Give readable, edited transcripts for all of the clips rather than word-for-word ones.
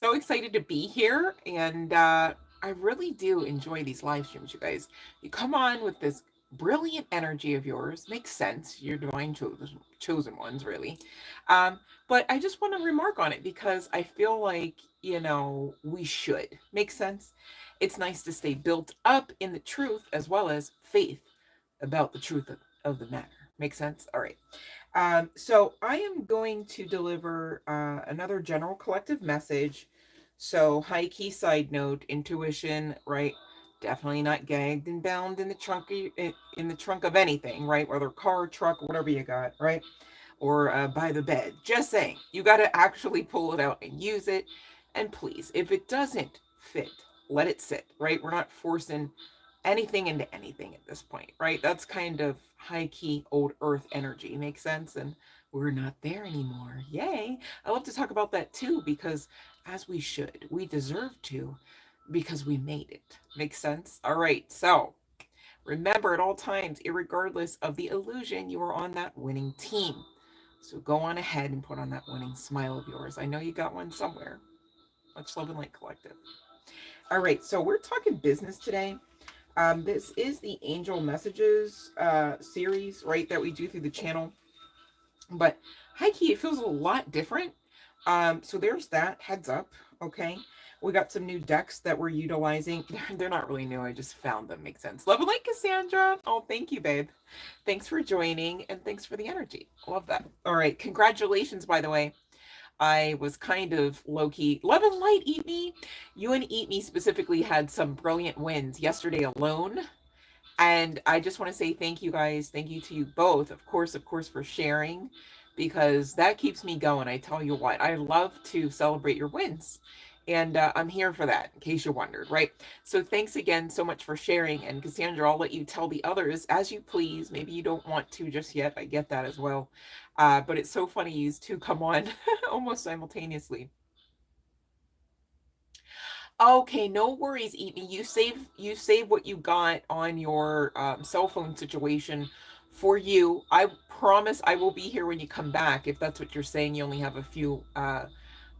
so excited to be here, and I really do enjoy these live streams, you guys. You come on with this brilliant energy of yours. Makes sense. You're divine chosen ones, really. But I just want to remark on it because I feel like, we should. Makes sense. It's nice to stay built up in the truth as well as faith about the truth of the matter. Makes sense? All right. So I am going to deliver another general collective message. So high key side note, intuition, right? Definitely not gagged and bound in the trunk in the trunk of anything, right? Whether car, truck, whatever you got, right? Or by the bed. Just saying, you got to actually pull it out and use it. And please, if it doesn't fit, let it sit, right? We're not forcing anything into anything at this point, right? That's kind of high key old earth energy. Makes sense? And we're not there anymore. Yay. I love to talk about that too, because as we should, we deserve to, because we made it. Makes sense? All right. So remember at all times, irregardless of the illusion, you are on that winning team. So go on ahead and put on that winning smile of yours. I know you got one somewhere. Much love and light collective. All right. So we're talking business today. This is the Angel Messages series, right, that we do through the channel. But high key, it feels a lot different. So there's that. Heads up, okay? We got some new decks that we're utilizing. They're not really new. I just found them. Makes sense. Love and light, Cassandra. Oh, thank you, babe. Thanks for joining, and thanks for the energy. Love that. All right. Congratulations, by the way. I was kind of low key. Love and light, Eat Me. You and Eat Me specifically had some brilliant wins yesterday alone. And I just want to say thank you guys. Thank you to you both, of course, for sharing, because that keeps me going. I tell you what, I love to celebrate your wins. And I'm here for that, in case you wondered, right? So thanks again so much for sharing. And Cassandra, I'll let you tell the others as you please. Maybe you don't want to just yet. I get that as well. But it's so funny you two come on almost simultaneously. Okay, no worries, Eat Me. You save what you got on your cell phone situation for you. I promise I will be here when you come back. If that's what you're saying, you only have a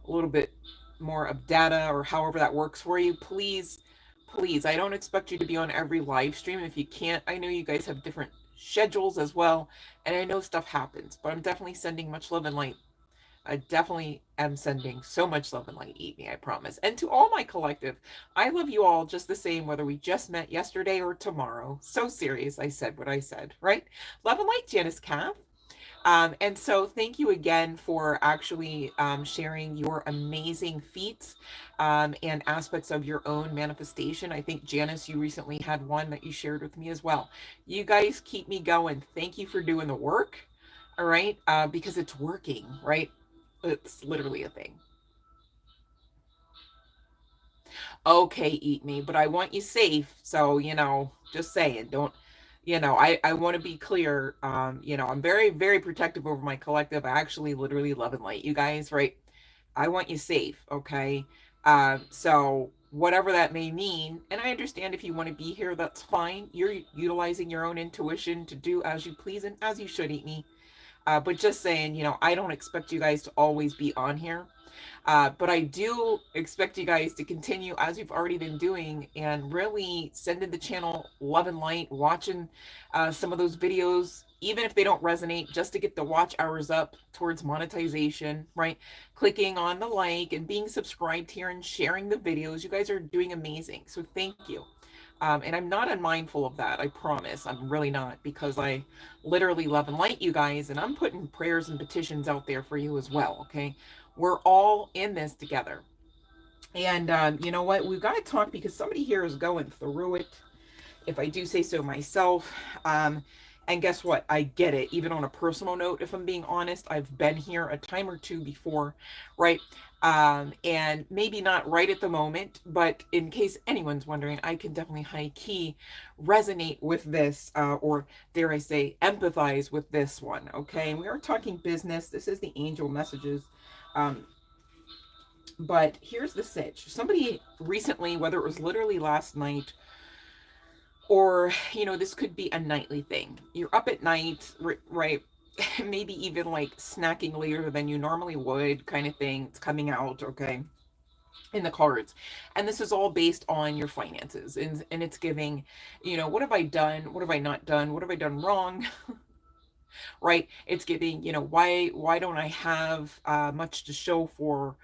little bit more of data or however that works for you. Please, please. I don't expect you to be on every live stream. If you can't, I know you guys have different schedules as well, and I know stuff happens. But I'm definitely sending much love and light. I definitely am sending so much love and light, Eat Me, I promise. And to all my collective, I love you all just the same, whether we just met yesterday or tomorrow. So serious, I said what I said, right? Love and light, Janice Cath. And so thank you again for actually sharing your amazing feats and aspects of your own manifestation. I think, Janice, you recently had one that you shared with me as well. You guys keep me going. Thank you for doing the work. All right. Because it's working, right? It's literally a thing. Okay, Eat Me, but I want you safe. So, just saying, don't, I want to be clear. I'm very, very protective over my collective. I actually literally love and light you guys, right? I want you safe. Okay. So whatever that may mean, and I understand if you want to be here, that's fine. You're utilizing your own intuition to do as you please and as you should, Eat Me. But just saying, I don't expect you guys to always be on here. But I do expect you guys to continue as you've already been doing and really sending the channel love and light, watching some of those videos, even if they don't resonate, just to get the watch hours up towards monetization, right? Clicking on the like and being subscribed here and sharing the videos. You guys are doing amazing. So thank you. And I'm not unmindful of that. I promise. I'm really not, because I literally love and light you guys. And I'm putting prayers and petitions out there for you as well. Okay. We're all in this together. And you know what? We've got to talk because somebody here is going through it, if I do say so myself. And guess what? I get it. Even on a personal note, if I'm being honest, I've been here a time or two before, right? And maybe not right at the moment, but in case anyone's wondering, I can definitely high key resonate with this, or dare I say, empathize with this one. Okay. And we are talking business. This is the angel messages. Um, but here's the sitch. Somebody recently, whether it was literally last night, or this could be a nightly thing. You're up at night, right? Maybe even like snacking later than you normally would, kind of thing. It's coming out, okay? in the cards. And this is all based on your finances. And it's giving, what have I done? What have I not done? What have I done wrong? Right? It's giving, why don't I have much to show for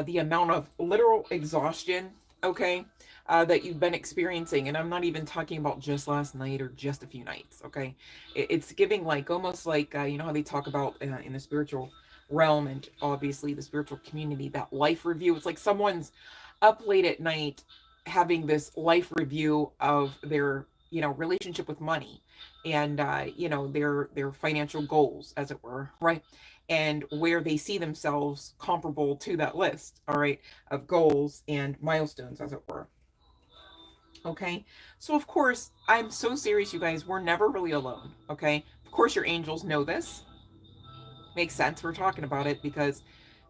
the amount of literal exhaustion, okay, that you've been experiencing. And I'm not even talking about just last night or just a few nights, okay? It's giving like almost like, how they talk about in the spiritual realm and obviously the spiritual community, that life review. It's like someone's up late at night having this life review of their, relationship with money and, their financial goals, as it were, right? And where they see themselves comparable to that list, all right, of goals and milestones, as it were. Okay, so of course, I'm so serious, you guys, we're never really alone. Okay, of course, your angels know this. Makes sense. We're talking about it because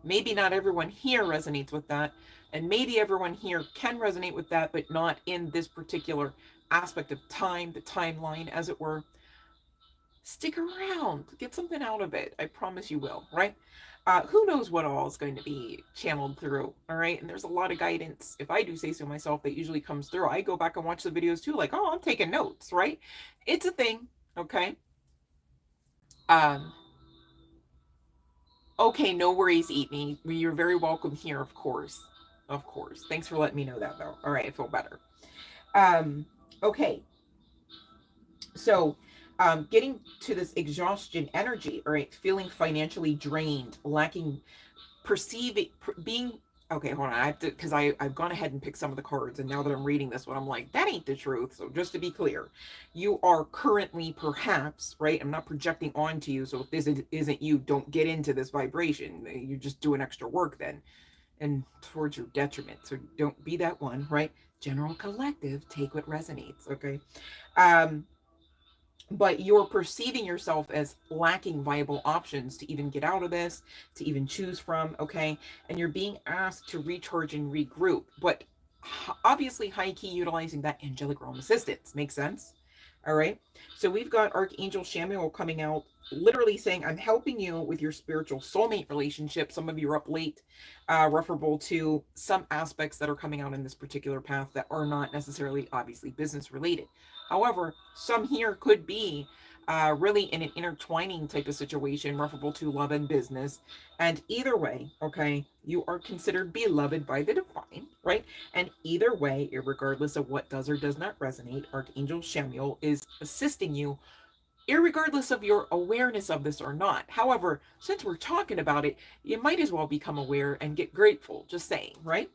maybe not everyone here resonates with that, and maybe everyone here can resonate with that, but not in this particular aspect of time, the timeline, as it were. Stick around, get something out of it. I promise you will, right? Who knows what all is going to be channeled through, all right? And there's a lot of guidance, if I do say so myself, that usually comes through. I go back and watch the videos too, like, oh, I'm taking notes, right? It's a thing, okay? Okay, no worries, Eat Me. You're very welcome here, of course. Of course. Thanks for letting me know that, though. All right, I feel better. Okay. So, getting to this exhaustion energy, all right, feeling financially drained, lacking, perceiving, being, okay, hold on, I have to, because I've gone ahead and picked some of the cards, and now that I'm reading this one, I'm like, that ain't the truth. So just to be clear, you are currently perhaps, right, I'm not projecting onto you, so if this isn't you, don't get into this vibration. You're just doing extra work then, and towards your detriment. So don't be that one, right? General collective, take what resonates, okay? But you're perceiving yourself as lacking viable options to even get out of this, to even choose from, okay? And you're being asked to recharge and regroup, but obviously high key utilizing that angelic realm assistance. Makes sense? All right. So we've got Archangel Shamuel coming out, literally saying, I'm helping you with your spiritual soulmate relationship. Some of you are up late, referable to some aspects that are coming out in this particular path that are not necessarily obviously business related. However, some here could be really in an intertwining type of situation, referable to love and business. And either way, okay, you are considered beloved by the divine, right? And either way, regardless of what does or does not resonate, Archangel Shamuel is assisting you, irregardless of your awareness of this or not. However, since we're talking about it, you might as well become aware and get grateful, just saying, right?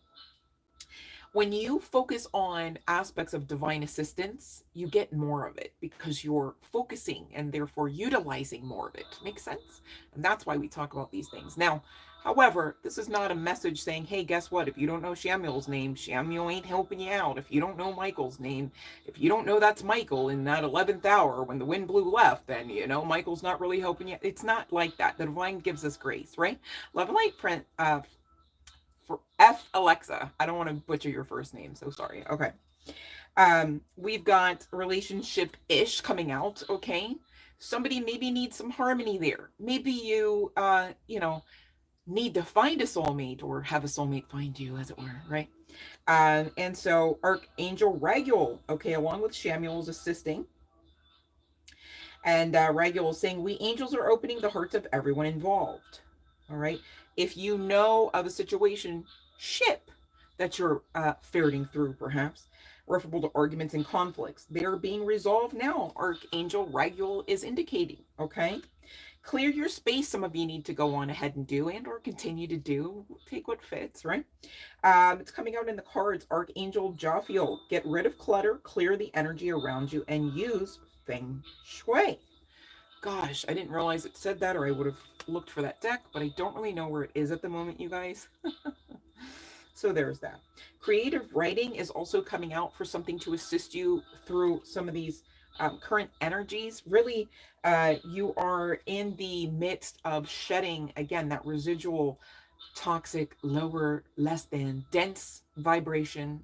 When you focus on aspects of divine assistance, you get more of it because you're focusing and therefore utilizing more of it. Makes sense? And that's why we talk about these things. Now, however, this is not a message saying, hey, guess what? If you don't know Shamuel's name, Shamuel ain't helping you out. If you don't know Michael's name, if you don't know that's Michael in that 11th hour when the wind blew left, then, Michael's not really helping you. It's not like that. The divine gives us grace, right? Love and light, for F Alexa. I don't want to butcher your first name, so sorry. Okay. We've got relationship-ish coming out, okay? Somebody maybe needs some harmony there. Maybe you need to find a soulmate or have a soulmate find you, as it were, right? And so Archangel Raguel, okay, along with Shamuel, is assisting. And Raguel is saying, we angels are opening the hearts of everyone involved. All right. If you know of a situation, ship that you're ferreting through, perhaps, referable to arguments and conflicts, they are being resolved now. Archangel Raguel is indicating, okay? Clear your space. Some of you need to go on ahead and do and or continue to do. Take what fits, right? It's coming out in the cards. Archangel Jophiel. Get rid of clutter, clear the energy around you, and use Feng Shui. Gosh, I didn't realize it said that, or I would have looked for that deck, but I don't really know where it is at the moment, you guys. So there's that. Creative writing is also coming out for something to assist you through some of these current energies. Really, you are in the midst of shedding, again, that residual toxic, lower, less than, dense vibration,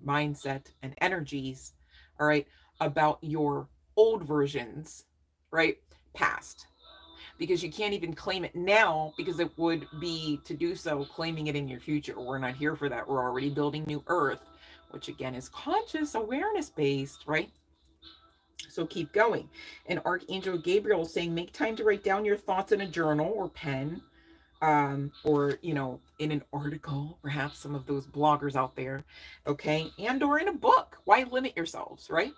mindset, and energies, all right, about your old versions, right, past. because you can't even claim it now, because it would be, to do so, claiming it in your future. We're not here for that. We're already building new earth, which again is conscious awareness based, right? So keep going. And Archangel Gabriel is saying, make time to write down your thoughts in a journal or pen, or, you know, in an article, perhaps some of those bloggers out there, okay? And or in a book. Why limit yourselves, right?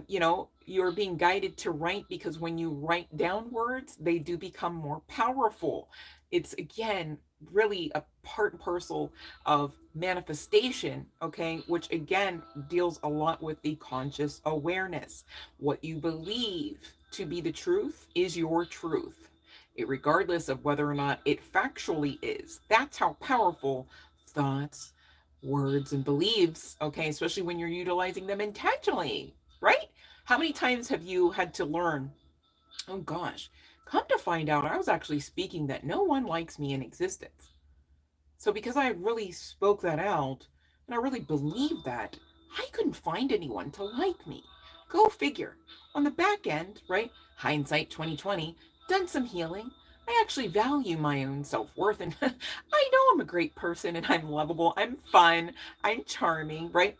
You know, you're being guided to write, because when you write down words, they do become more powerful. It's, again, really a part and parcel of manifestation, okay, which again deals a lot with the conscious awareness. What you believe to be the truth is your truth, regardless of whether or not it factually is. That's how powerful thoughts, words, and beliefs, okay, especially when you're utilizing them intentionally, right? How many times have you had to learn, oh gosh, come to find out, I was actually speaking that no one likes me in existence. So because I really spoke that out and I really believed that, I couldn't find anyone to like me. Go figure. On the back end, right? Hindsight 2020, done some healing. I actually value my own self-worth, and I know I'm a great person and I'm lovable, I'm fun, I'm charming, right?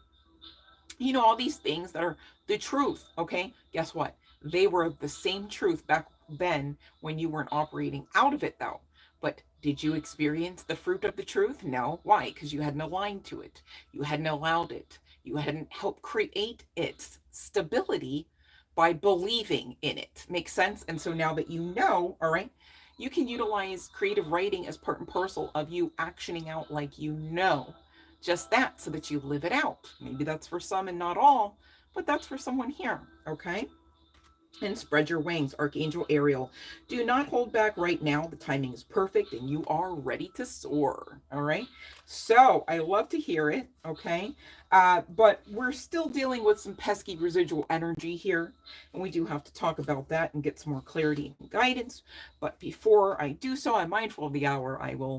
You know, all these things that are the truth, okay? Guess what? They were the same truth back then when you weren't operating out of it, though. But did you experience the fruit of the truth? No. Why? Because you hadn't aligned to it. You hadn't allowed it. You hadn't helped create its stability by believing in it. Makes sense? And so now that you know, all right, you can utilize creative writing as part and parcel of you actioning out like you know. Just that, so that you live it out. Maybe that's for some and not all, but that's for someone here, okay? And spread your wings, Archangel Ariel. Do not hold back right now. The timing is perfect and you are ready to soar. All right. So I love to hear it. Okay. But we're still dealing with some pesky residual energy here. And we do have to talk about that and get some more clarity and guidance. But before I do so, I'm mindful of the hour. I will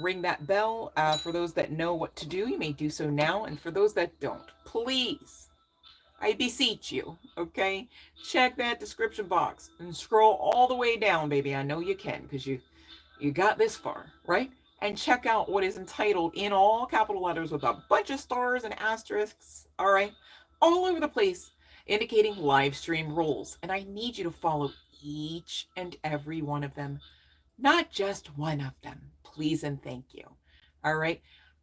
ring that bell. For those that know what to do, you may do so now. And for those that don't, please, I beseech you, okay? Check that description box and scroll all the way down, baby. I know you can, because you got this far, right? And check out what is entitled in all capital letters with a bunch of stars and asterisks, all right? All over the place, indicating live stream rules. And I need you to follow each and every one of them, not just one of them. Please and thank you. All right?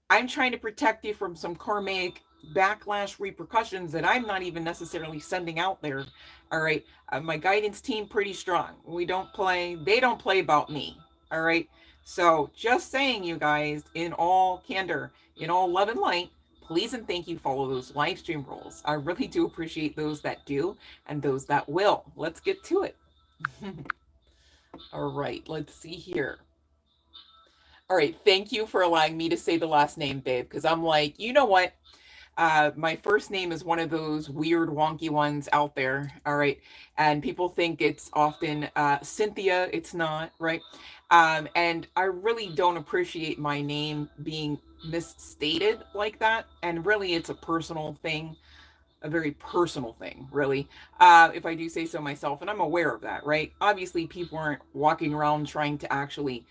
I'm trying to protect you from some karmic backlash repercussions that I'm not even necessarily sending out there. All right? My guidance team pretty strong. We don't play, they don't play about me. All right? So just saying, you guys, in all candor, in all love and light, please and thank you, follow those live stream rules. I really do appreciate those that do and those that will. Let's get to it. All right, let's see here. All right, thank you for allowing me to say the last name, babe, because I'm like, you know what? My first name is one of those weird, wonky ones out there. All right. And people think it's often Cynthia. It's not, right? And I really don't appreciate my name being misstated like that. And really, it's a personal thing, a very personal thing, really, if I do say so myself. And I'm aware of that, right? Obviously, people aren't walking around trying to actually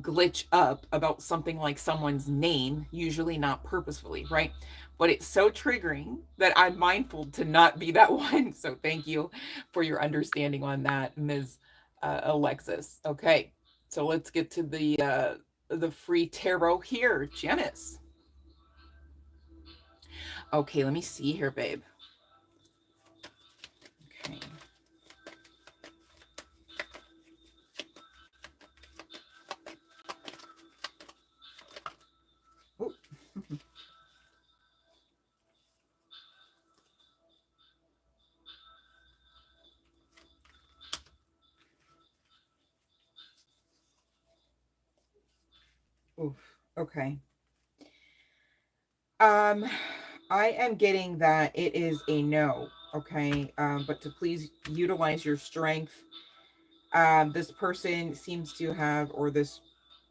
glitch up about something like someone's name, usually not purposefully, right? But it's so triggering that I'm mindful to not be that one. So thank you for your understanding on that, Ms. Alexis. Okay, so let's get to the free tarot here, Janice. Okay, let me see here, babe. Okay. Oh. Oof. Okay. I am getting that it is a no. Okay. But to please utilize your strength. This person seems to have, or this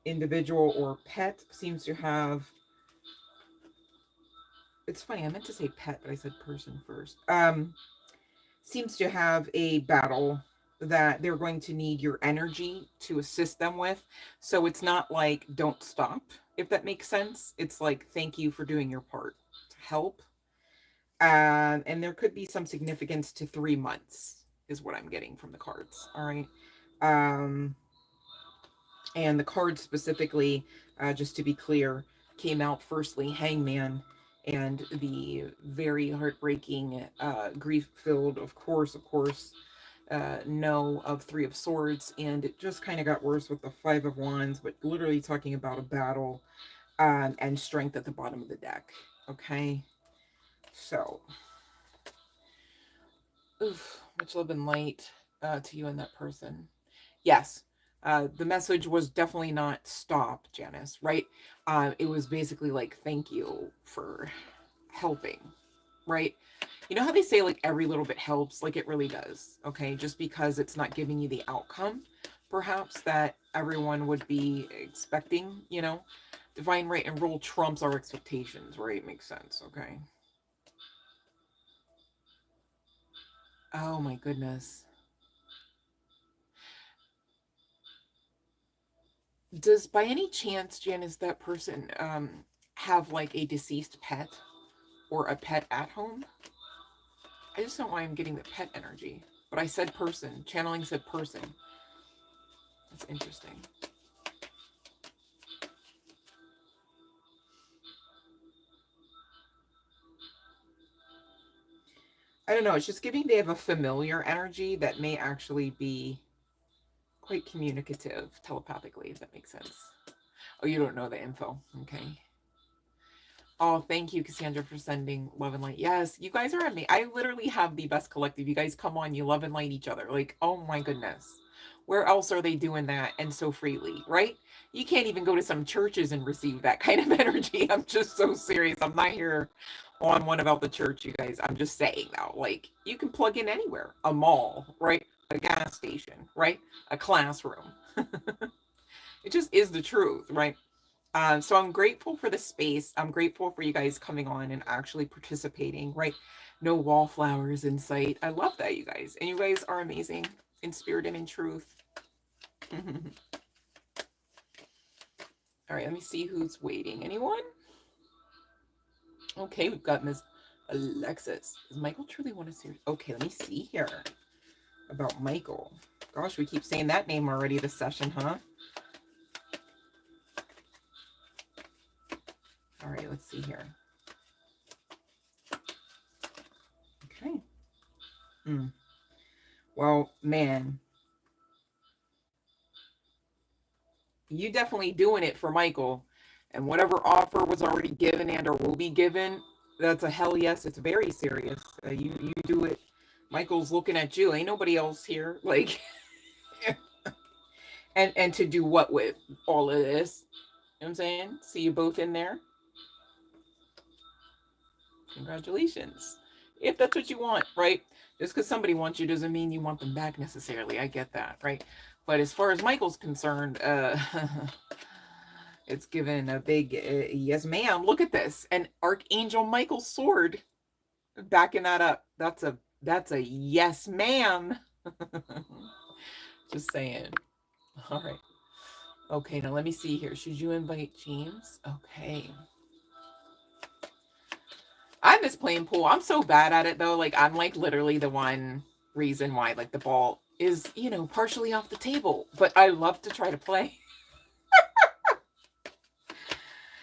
individual or pet seems to have, it's funny, I meant to say pet, but I said person first. Seems to have a battle that they're going to need your energy to assist them with. So it's not like don't stop, if that makes sense. It's like thank you for doing your part to help. And there could be some significance to 3 months is what I'm getting from the cards. All right. Um, and the cards specifically, just to be clear, came out firstly Hangman, and the very heartbreaking, grief-filled, of course, no of Three of Swords, and it just kind of got worse with the Five of Wands, but literally talking about a battle, and strength at the bottom of the deck. Okay, so, oof, much love and light to you and that person. Yes, the message was definitely not stop, Janice, right? It was basically like, thank you for helping, right? You know how they say like every little bit helps? Like it really does, okay? Just because it's not giving you the outcome, perhaps, that everyone would be expecting, you know? Divine right and rule trumps our expectations, right? Makes sense, okay? Oh my goodness. Does by any chance, Janice, that person have like a deceased pet or a pet at home? I just don't know why I'm getting the pet energy. But I said person. Channeling said person. That's interesting. I don't know. It's just giving they have a familiar energy that may actually be quite communicative telepathically, if that makes sense. Oh, you don't know the info. Okay. Oh, thank you, Cassandra, for sending love and light. Yes, you guys are amazing. I literally have the best collective. You guys come on, you love and light each other. Like, oh my goodness. Where else are they doing that and so freely, right? You can't even go to some churches and receive that kind of energy. I'm just so serious. I'm not here on one about the church, you guys. I'm just saying now, like, you can plug in anywhere. A mall, right? A gas station, right? A classroom. It just is the truth, right? So I'm grateful for the space. I'm grateful for you guys coming on and actually participating, right? No wallflowers in sight. I love that, you guys. And you guys are amazing in spirit and in truth. All right, let me see who's waiting. Anyone? Okay, we've got Miss Alexis. Does Michael truly want to see? Okay, let me see here about Michael. Gosh, we keep saying that name already this session, huh? All right, let's see here. Okay. Well, man, you definitely doing it for Michael. And whatever offer was already given and or will be given, that's a hell yes. It's very serious. You do it. Michael's looking at you. Ain't nobody else here. Like, and to do what with all of this? You know what I'm saying? See you both in there. Congratulations. If that's what you want, right? Just because somebody wants you doesn't mean you want them back necessarily. I get that, right? But as far as Michael's concerned, it's given a big yes, ma'am. Look at this, an Archangel Michael sword, backing that up. That's a yes, ma'am. Just saying. All right. Okay, now let me see here. Should you invite James? Okay. I miss playing pool. I'm so bad at it though. Like I'm like literally the one reason why like the ball is, you know, partially off the table. But I love to try to play.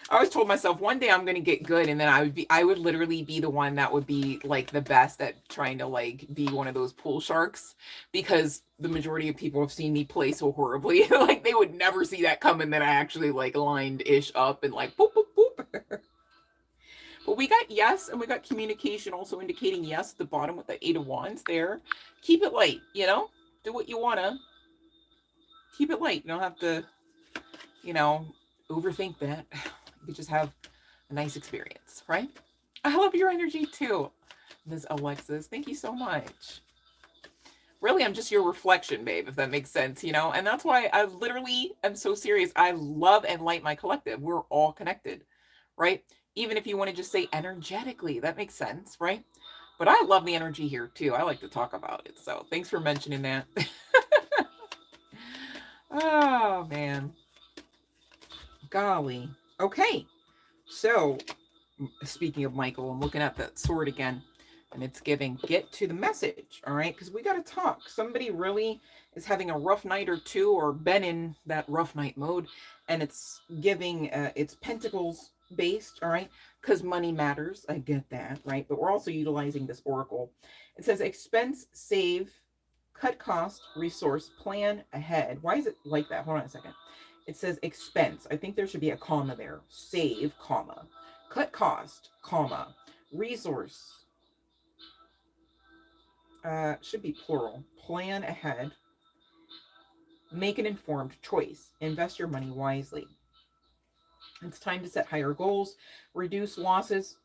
I always told myself one day I'm gonna get good, and then I would literally be the one that would be like the best at trying to like be one of those pool sharks, because the majority of people have seen me play so horribly. Like they would never see that coming, that I actually like lined ish up and like boop boop boop. But we got yes, and we got communication also indicating yes at the bottom with the Eight of Wands there. Keep it light, you know? Do what you wanna. Keep it light. You don't have to, you know, overthink that. You just have a nice experience, right? I love your energy too, Ms. Alexis. Thank you so much. Really, I'm just your reflection, babe, if that makes sense, you know? And that's why I literally am so serious. I love and light my collective. We're all connected, right? Even if you want to just say energetically, that makes sense, right? But I love the energy here too. I like to talk about it. So thanks for mentioning that. Oh, man. Golly. Okay. So, speaking of Michael, I'm looking at that sword again, and it's giving get to the message, all right? Because we got to talk. Somebody really is having a rough night or two, or been in that rough night mode, and it's giving, it's pentacles based, all right? Because money matters. I get that, right? But we're also utilizing this oracle. It says expense, save, cut cost, resource, plan ahead. Why is it like that? Hold on a second. It says expense. I think there should be a comma there. Save, comma. Cut cost, comma. Resource. Should be plural. Plan ahead. Make an informed choice. Invest your money wisely. It's time to set higher goals. Reduce losses.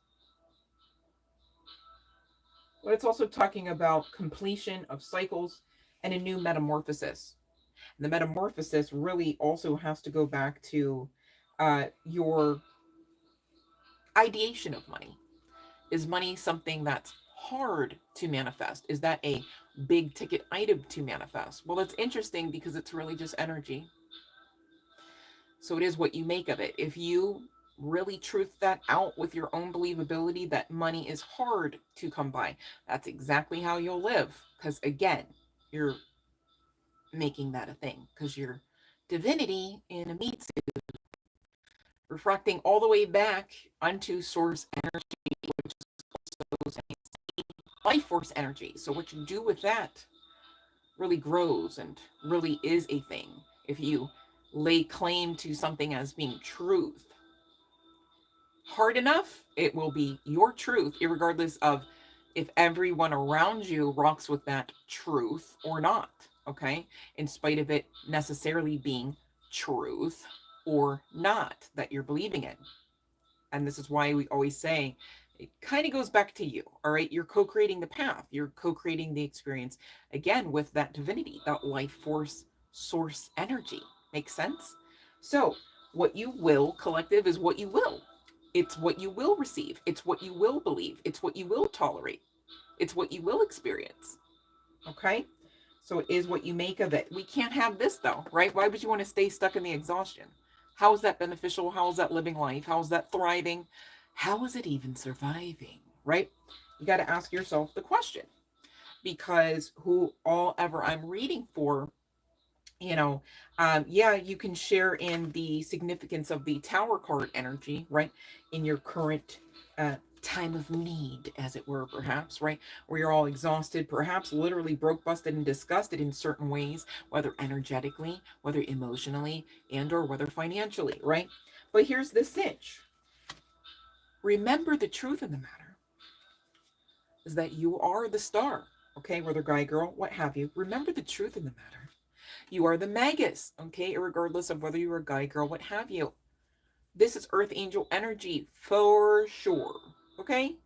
But it's also talking about completion of cycles and a new metamorphosis. And the metamorphosis really also has to go back to your ideation of money. Is money something that's hard to manifest? Is that a big ticket item to manifest? Well, it's interesting because it's really just energy. So it is what you make of it. If you really truth that out with your own believability that money is hard to come by, that's exactly how you'll live. Because again, you're making that a thing. Because your divinity in a meat suit, refracting all the way back onto source energy, which is life force energy. So what you do with that really grows and really is a thing. If you lay claim to something as being truth hard enough, it will be your truth, regardless of if everyone around you rocks with that truth or not. Okay, in spite of it necessarily being truth or not that you're believing in. And this is why we always say it kind of goes back to you. All right, you're co-creating the path, you're co-creating the experience again with that divinity, that life force source energy. Makes sense? So what you will, collective, is what you will. It's what you will receive, it's what you will believe, it's what you will tolerate, it's what you will experience. Okay, so it is what you make of it. We can't have this though, right? Why would you want to stay stuck in the exhaustion? How is that beneficial? How is that living life? How is that thriving? How is it even surviving, right? You got to ask yourself the question, because who all ever I'm reading for, you know, yeah, you can share in the significance of the tower card energy, right? In your current time of need, as it were, perhaps, right? Where you're all exhausted, perhaps literally broke, busted, and disgusted in certain ways, whether energetically, whether emotionally, and or whether financially, right? But here's the cinch. Remember the truth of the matter is that you are the star, okay? Whether guy, girl, what have you. Remember the truth of the matter. You are the magus, okay? Regardless of whether you're a guy, girl, what have you. This is Earth Angel energy for sure, okay?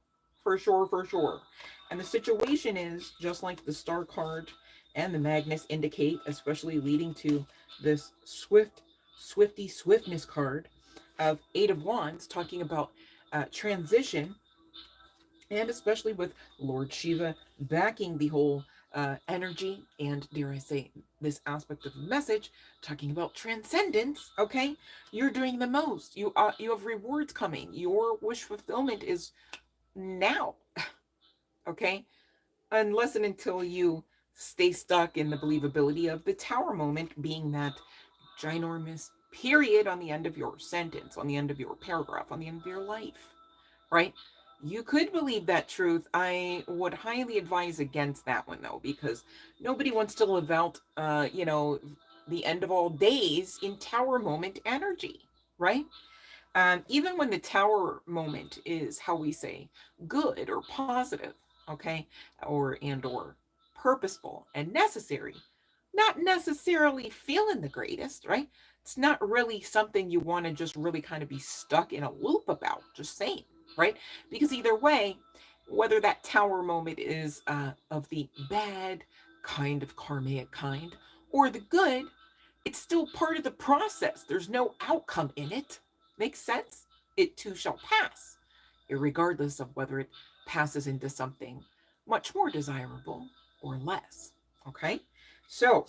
For sure, for sure. And the situation is just like the star card and the Magnus indicate, especially leading to this swifty swiftness card of Eight of Wands, talking about transition, and especially with Lord Shiva backing the whole energy and, dare I say, this aspect of the message, talking about transcendence. Okay, you're doing the most. You have rewards coming. Your wish fulfillment is now. Okay, unless and until you stay stuck in the believability of the tower moment being that ginormous period on the end of your sentence, on the end of your paragraph, on the end of your life, right? You could believe that truth. I would highly advise against that one, though, because nobody wants to live out, the end of all days in tower moment energy, right? Even when the tower moment is, how we say, good or positive, okay, or purposeful and necessary, not necessarily feeling the greatest, right? It's not really something you want to just really kind of be stuck in a loop about, just saying, right? Because either way, whether that tower moment is of the bad kind of karmic kind or the good, it's still part of the process. There's no outcome in it. Makes sense? It too shall pass, regardless of whether it passes into something much more desirable or less. Okay? So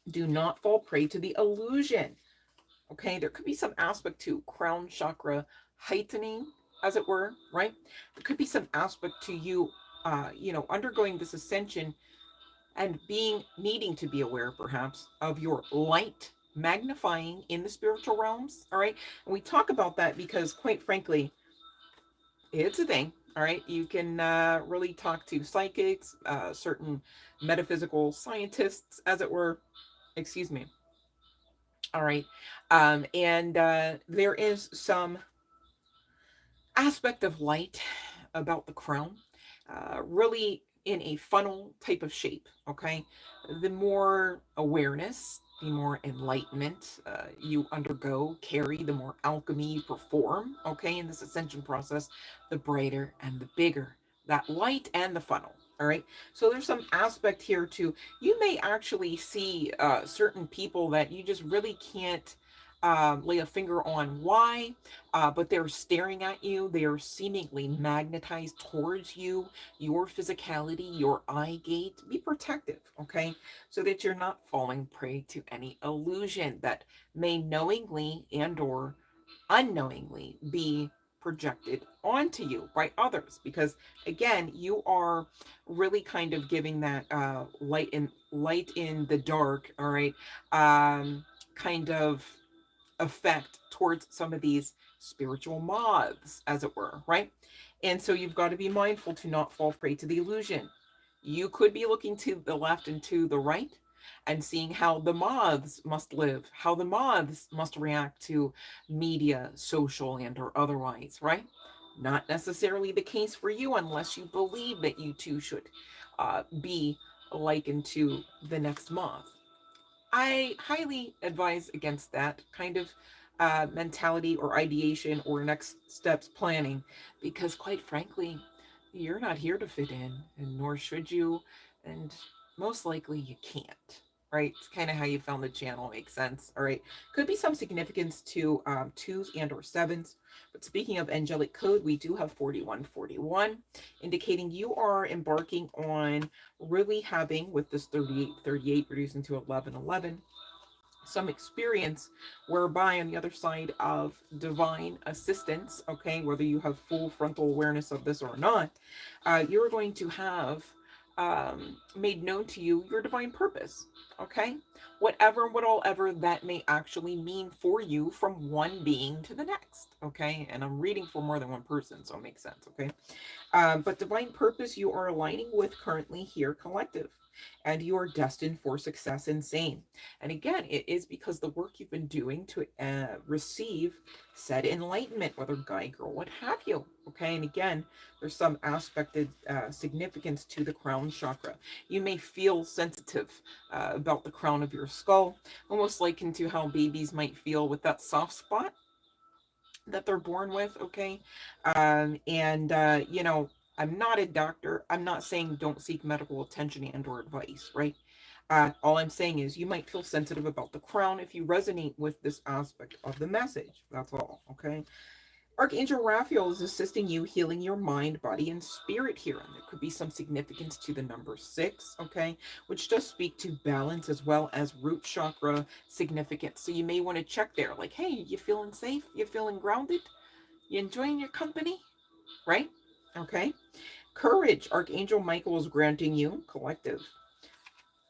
Do not fall prey to the illusion. Okay, there could be some aspect to crown chakra heightening, as it were, right? There could be some aspect to you, undergoing this ascension and needing to be aware, perhaps, of your light magnifying in the spiritual realms. All right, and we talk about that because, quite frankly, it's a thing. All right, you can really talk to psychics, certain metaphysical scientists, as it were. Excuse me. All right. And there is some aspect of light about the crown, really in a funnel type of shape. Okay. The more awareness, the more enlightenment you undergo, carry, the more alchemy you perform. Okay. In this ascension process, the brighter and the bigger that light and the funnel. All right. So there's some aspect here too. You may actually see certain people that you just really can't lay a finger on why, but they're staring at you. They are seemingly magnetized towards you, your physicality, your eye gate. Be protective, okay? So that you're not falling prey to any illusion that may knowingly and or unknowingly be projected onto you by others, because again, you are really kind of giving that light in the dark, all right, kind of effect towards some of these spiritual moths, as it were, right? And so you've got to be mindful to not fall prey to the illusion. You could be looking to the left and to the right and seeing how the moths must live, how the moths must react to media, social and or otherwise, right? Not necessarily the case for you unless you believe that you too should be likened to the next moth. I highly advise against that kind of mentality or ideation or next steps planning, because quite frankly, you're not here to fit in, and nor should you, and most likely you can't. Right? It's kind of how you found the channel. Makes sense. All right. Could be some significance to twos and or sevens. But speaking of angelic code, we do have 4141, indicating you are embarking on really having, with this 3838 reducing to 1111, some experience whereby on the other side of divine assistance, okay, whether you have full frontal awareness of this or not, you're going to have made known to you your divine purpose, okay, what all ever that may actually mean for you from one being to the next, okay, and I'm reading for more than one person, so it makes sense, okay. But divine purpose you are aligning with currently here, collective, and you are destined for success and same. And again, it is because the work you've been doing to receive said enlightenment, whether guy, girl, what have you. Okay, and again, there's some aspected significance to the crown chakra. You may feel sensitive about the crown of your skull, almost likened to how babies might feel with that soft spot that they're born with, okay? And I'm not a doctor. I'm not saying don't seek medical attention and or advice, right? All I'm saying is you might feel sensitive about the crown if you resonate with this aspect of the message. That's all, okay? Archangel Raphael is assisting you healing your mind, body, and spirit here. And there could be some significance to the number 6, okay, which does speak to balance as well as root chakra significance. So you may want to check there, like, hey, you feeling safe? You feeling grounded? You enjoying your company? Right? Okay. Courage, Archangel Michael is granting you, collective,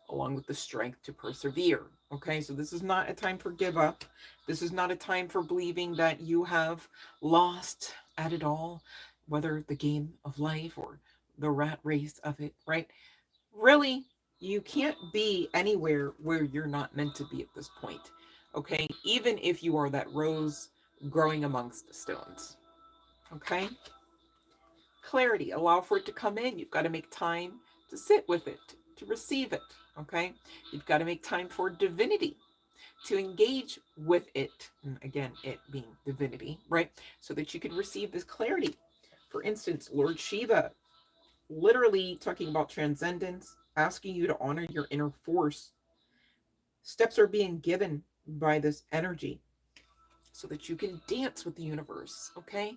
along with the strength to persevere. Okay, so this is not a time for give up. This is not a time for believing that you have lost at it all, whether the game of life or the rat race of it, right? Really, you can't be anywhere where you're not meant to be at this point. Okay, even if you are that rose growing amongst the stones. Okay, clarity, allow for it to come in. You've got to make time to sit with it, to receive it. Okay, you've got to make time for divinity, to engage with it. And again, it being divinity, right? So that you can receive this clarity. For instance, Lord Shiva, literally talking about transcendence, asking you to honor your inner force. Steps are being given by this energy so that you can dance with the universe, okay?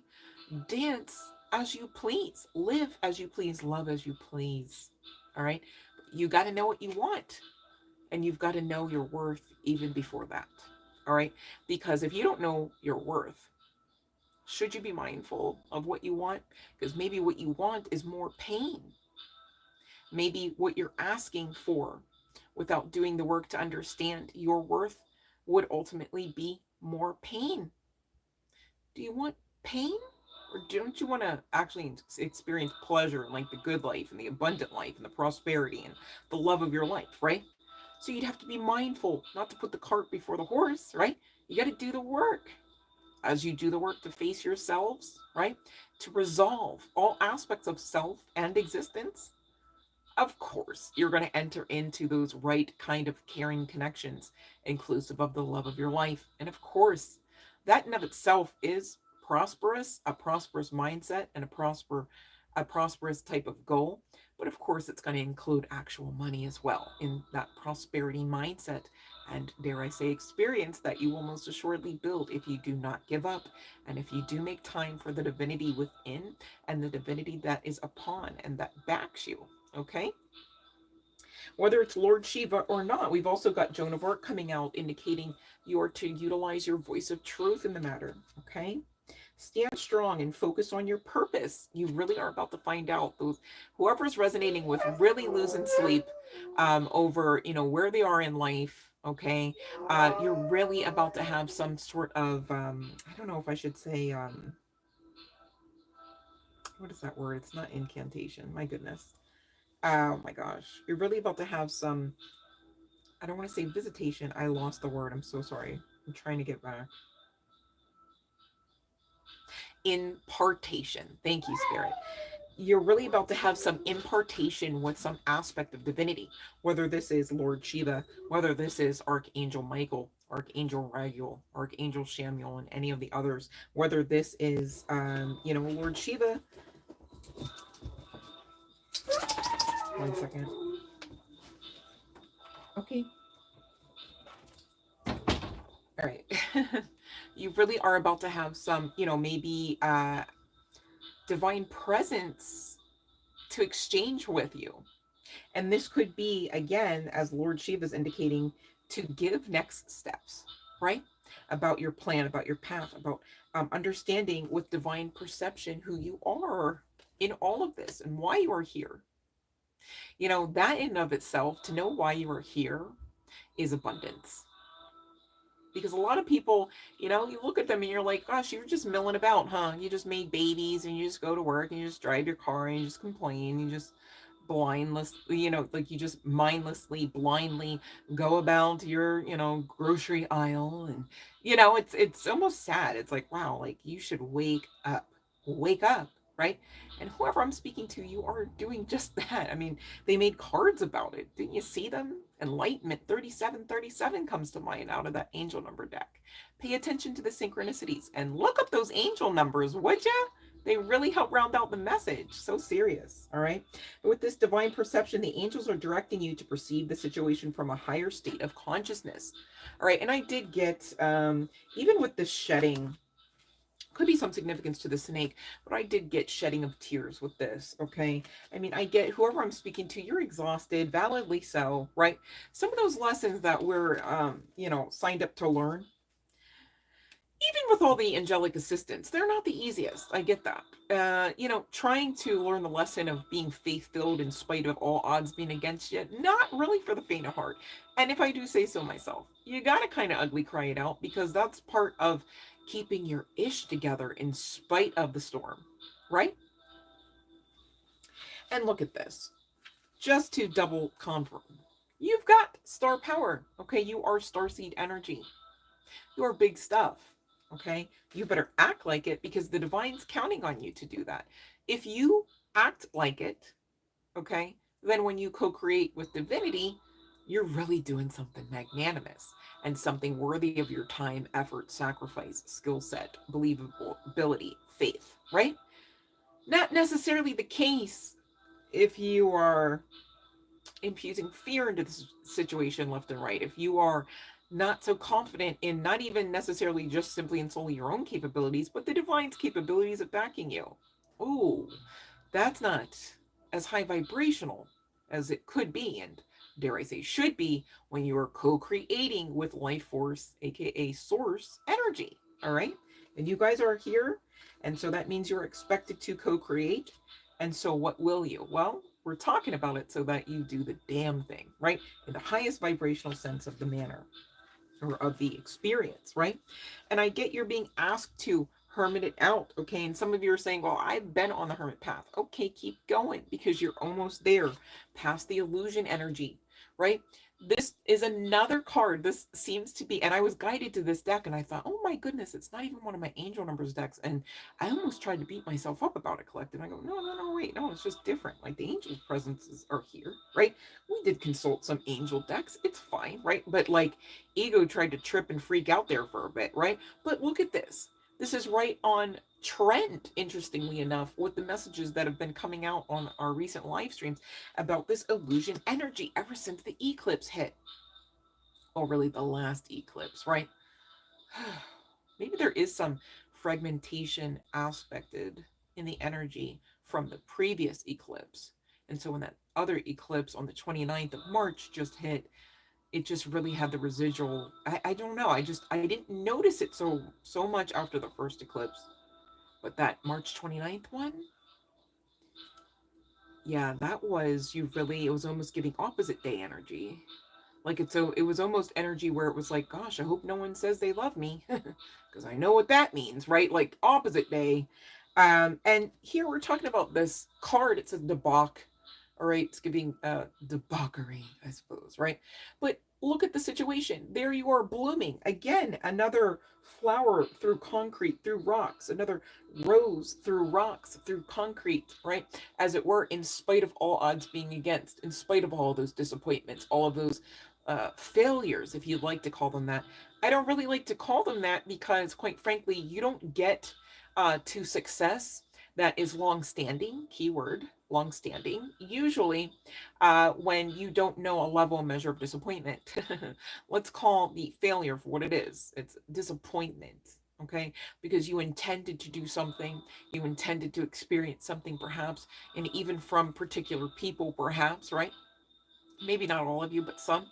Dance as you please, live as you please, love as you please. All right? You got to know what you want. And you've got to know your worth even before that. All right? Because if you don't know your worth, should you be mindful of what you want? Because maybe what you want is more pain. Maybe what you're asking for without doing the work to understand your worth would ultimately be more pain. Do you want pain? Or don't you want to actually experience pleasure and like the good life and the abundant life and the prosperity and the love of your life, right? So you'd have to be mindful not to put the cart before the horse, right? You got to do the work. As you do the work to face yourselves, right? To resolve all aspects of self and existence, of course, you're going to enter into those right kind of caring connections, inclusive of the love of your life. And of course, that in of itself is prosperous, a prosperous mindset, and a prosperous type of goal. But of course, it's going to include actual money as well in that prosperity mindset and, dare I say, experience that you will most assuredly build if you do not give up and if you do make time for the divinity within and the divinity that is upon and that backs you. Okay? Whether it's Lord Shiva or not, we've also got Joan of Arc coming out indicating you are to utilize your voice of truth in the matter. Okay? Stand strong and focus on your purpose. You really are about to find out. Those whoever's resonating with really losing sleep over, where they are in life. Okay, you're really about to have some sort of I don't know if I should say what is that word? It's not incantation. My goodness. Oh my gosh. You're really about to have some, I don't want to say visitation. I lost the word. I'm so sorry. I'm trying to get back. Impartation. Thank you, Spirit. You're really about to have some impartation with some aspect of divinity, whether this is Lord Shiva, whether this is Archangel Michael, Archangel Raguel, Archangel Shamuel, and any of the others, whether this is, Lord Shiva. One second. Okay. All right. You really are about to have some, maybe divine presence to exchange with you. And this could be, again, as Lord Shiva is indicating, to give next steps, right? About your plan, about your path, about understanding with divine perception who you are in all of this and why you are here. That in and of itself, to know why you are here is abundance. Because a lot of people, you look at them and you're like, gosh, you're just milling about, huh? You just made babies and you just go to work and you just drive your car and you just complain. You just blindlessly, like you just mindlessly, blindly go about your, grocery aisle. And, it's almost sad. It's like, wow, like you should wake up, right? And whoever I'm speaking to, you are doing just that. I mean, they made cards about it. Didn't you see them? Enlightenment 3737 comes to mind out of that angel number deck. Pay attention to the synchronicities and look up those angel numbers, would ya? They really help round out the message. So serious. All right. With this divine perception, the angels are directing you to perceive the situation from a higher state of consciousness. All right. And I did get, even with the shedding, could be some significance to the snake, but I did get shedding of tears with this. Okay. I mean, I get whoever I'm speaking to, you're exhausted, validly so, right? Some of those lessons that we're, signed up to learn, even with all the angelic assistance, they're not the easiest. I get that. Trying to learn the lesson of being faith filled in spite of all odds being against you, not really for the faint of heart. And if I do say so myself, you got to kind of ugly cry it out because that's part of keeping your ish together in spite of the storm, right? And look at this. Just to double confirm, you've got star power. Okay, you are starseed energy. You are big stuff. Okay, you better act like it because the divine's counting on you to do that. If you act like it, okay, then when you co-create with divinity, you're really doing something magnanimous and something worthy of your time, effort, sacrifice, skill set, believability, faith, right? Not necessarily the case if you are infusing fear into the situation left and right. If you are not so confident in not even necessarily just simply and solely your own capabilities, but the divine's capabilities of backing you. Ooh, that's not as high vibrational as it could be. And dare I say, should be when you are co-creating with life force, aka source energy. All right. And you guys are here. And so that means you're expected to co-create. And so what will you? Well, we're talking about it so that you do the damn thing, right? In the highest vibrational sense of the manner or of the experience, right? And I get you're being asked to hermit it out, okay? And some of you are saying, well, I've been on the hermit path. Okay, keep going because you're almost there, past the illusion energy, right? This is another card. This seems to be, and I was guided to this deck and I thought, oh my goodness, it's not even one of my angel numbers decks. And I almost tried to beat myself up about it, collective. I go, no, wait, no, it's just different. Like the angel presences are here, right? We did consult some angel decks. It's fine, right? But like ego tried to trip and freak out there for a bit, right? But look at this. This is right on trend, interestingly enough, with the messages that have been coming out on our recent live streams about this illusion energy ever since the eclipse hit. Or really the last eclipse, right? Maybe there is some fragmentation aspected in the energy from the previous eclipse. And so when that other eclipse on the 29th of March just hit, it just really had the residual. I don't know. I didn't notice it so much after the first eclipse. But that March 29th one, yeah, that was you really, it was almost giving opposite day energy. Like it was almost energy where it was like, gosh, I hope no one says they love me. Because I know what that means, right? Like opposite day. And here we're talking about this card. It says debauch. All right, it's giving debauchery, I suppose, right? But look at the situation. There you are blooming. Again, another flower through concrete, through rocks, another rose through rocks, through concrete, right? As it were, in spite of all odds being against, in spite of all those disappointments, all of those failures, if you'd like to call them that. I don't really like to call them that because, quite frankly, you don't get to success that is long standing, keyword, long standing, usually when you don't know a level and measure of disappointment. Let's call the failure for what it is. It's disappointment. Okay, because you intended to do something, you intended to experience something, perhaps, and even from particular people, perhaps, right? Maybe not all of you, but some.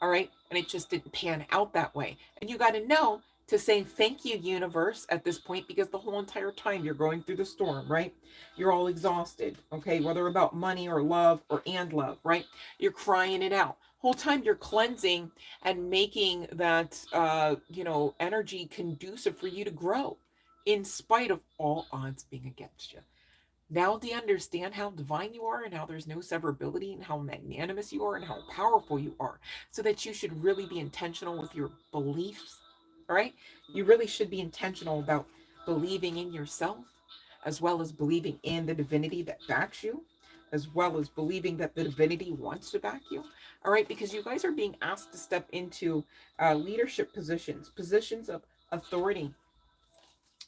All right. And it just didn't pan out that way. And you got to know to say thank you, universe, at this point, because the whole entire time you're going through the storm, right? You're all exhausted, okay? Whether about money or love or and love, right? You're crying it out. Whole time you're cleansing and making that, energy conducive for you to grow in spite of all odds being against you. Now do you understand how divine you are and how there's no severability and how magnanimous you are and how powerful you are? So that you should really be intentional with your beliefs. All right? You really should be intentional about believing in yourself, as well as believing in the divinity that backs you, as well as believing that the divinity wants to back you. All right? Because you guys are being asked to step into leadership positions, positions of authority,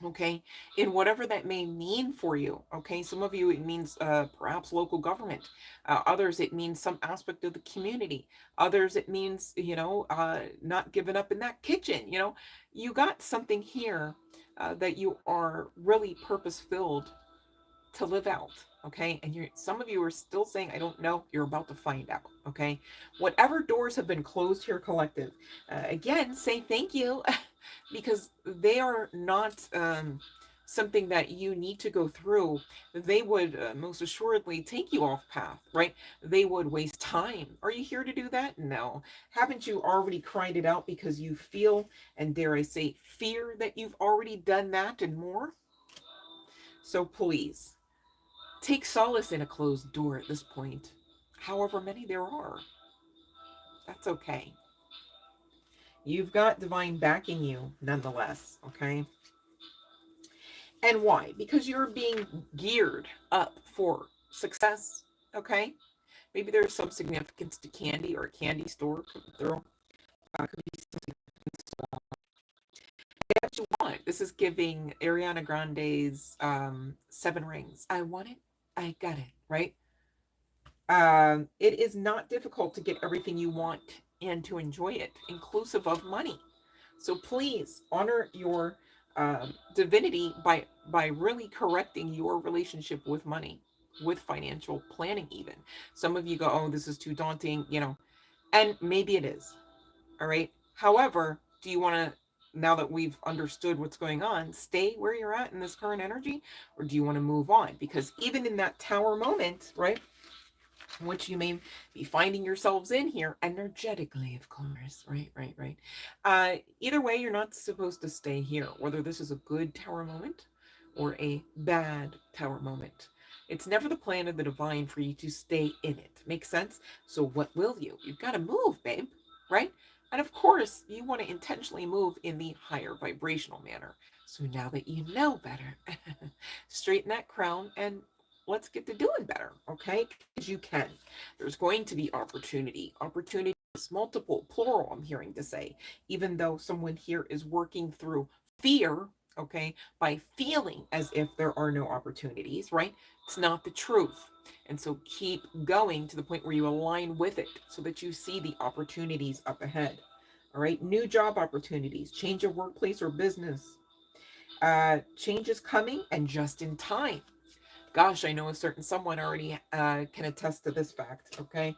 okay, in whatever that may mean for you. Okay, some of you it means perhaps local government, others it means some aspect of the community, others it means not giving up in that kitchen. You got something here that you are really purpose filled to live out. Okay, and some of you are still saying I don't know. You're about to find out. Okay, whatever doors have been closed here, collective, again say thank you because they are not something that you need to go through. They would most assuredly take you off path, right? They would waste time. Are you here to do that? No. Haven't you already cried it out because you feel, and dare I say fear, that you've already done that and more? So please take solace in a closed door at this point, however many there are. That's okay. You've got divine backing you nonetheless, okay? And why? Because you're being geared up for success, okay? Maybe there's some significance to candy or a candy store. Could be something that you want. This is giving Ariana Grande's Seven Rings. I want it, I got it, right? It is not difficult to get everything you want and to enjoy it, inclusive of money. So please honor your divinity by really correcting your relationship with money, with financial planning. Even some of you go, oh, this is too daunting. And maybe it is. All right. However, do you want to, now that we've understood what's going on, stay where you're at in this current energy? Or do you want to move on? Because even in that tower moment, right, which you may be finding yourselves in here energetically, of course, right. Either way, you're not supposed to stay here, whether this is a good tower moment or a bad tower moment. It's never the plan of the divine for you to stay in it. Makes sense? So what will you? You've got to move, babe, right? And of course, you want to intentionally move in the higher vibrational manner. So now that you know better, straighten that crown and let's get to doing better, okay? Because you can. There's going to be opportunity. Opportunity is multiple, plural, I'm hearing to say, even though someone here is working through fear, okay, by feeling as if there are no opportunities, right? It's not the truth. And so keep going to the point where you align with it so that you see the opportunities up ahead. All right, new job opportunities, change of workplace or business. Change is coming and just in time. Gosh, I know a certain someone already can attest to this fact, okay?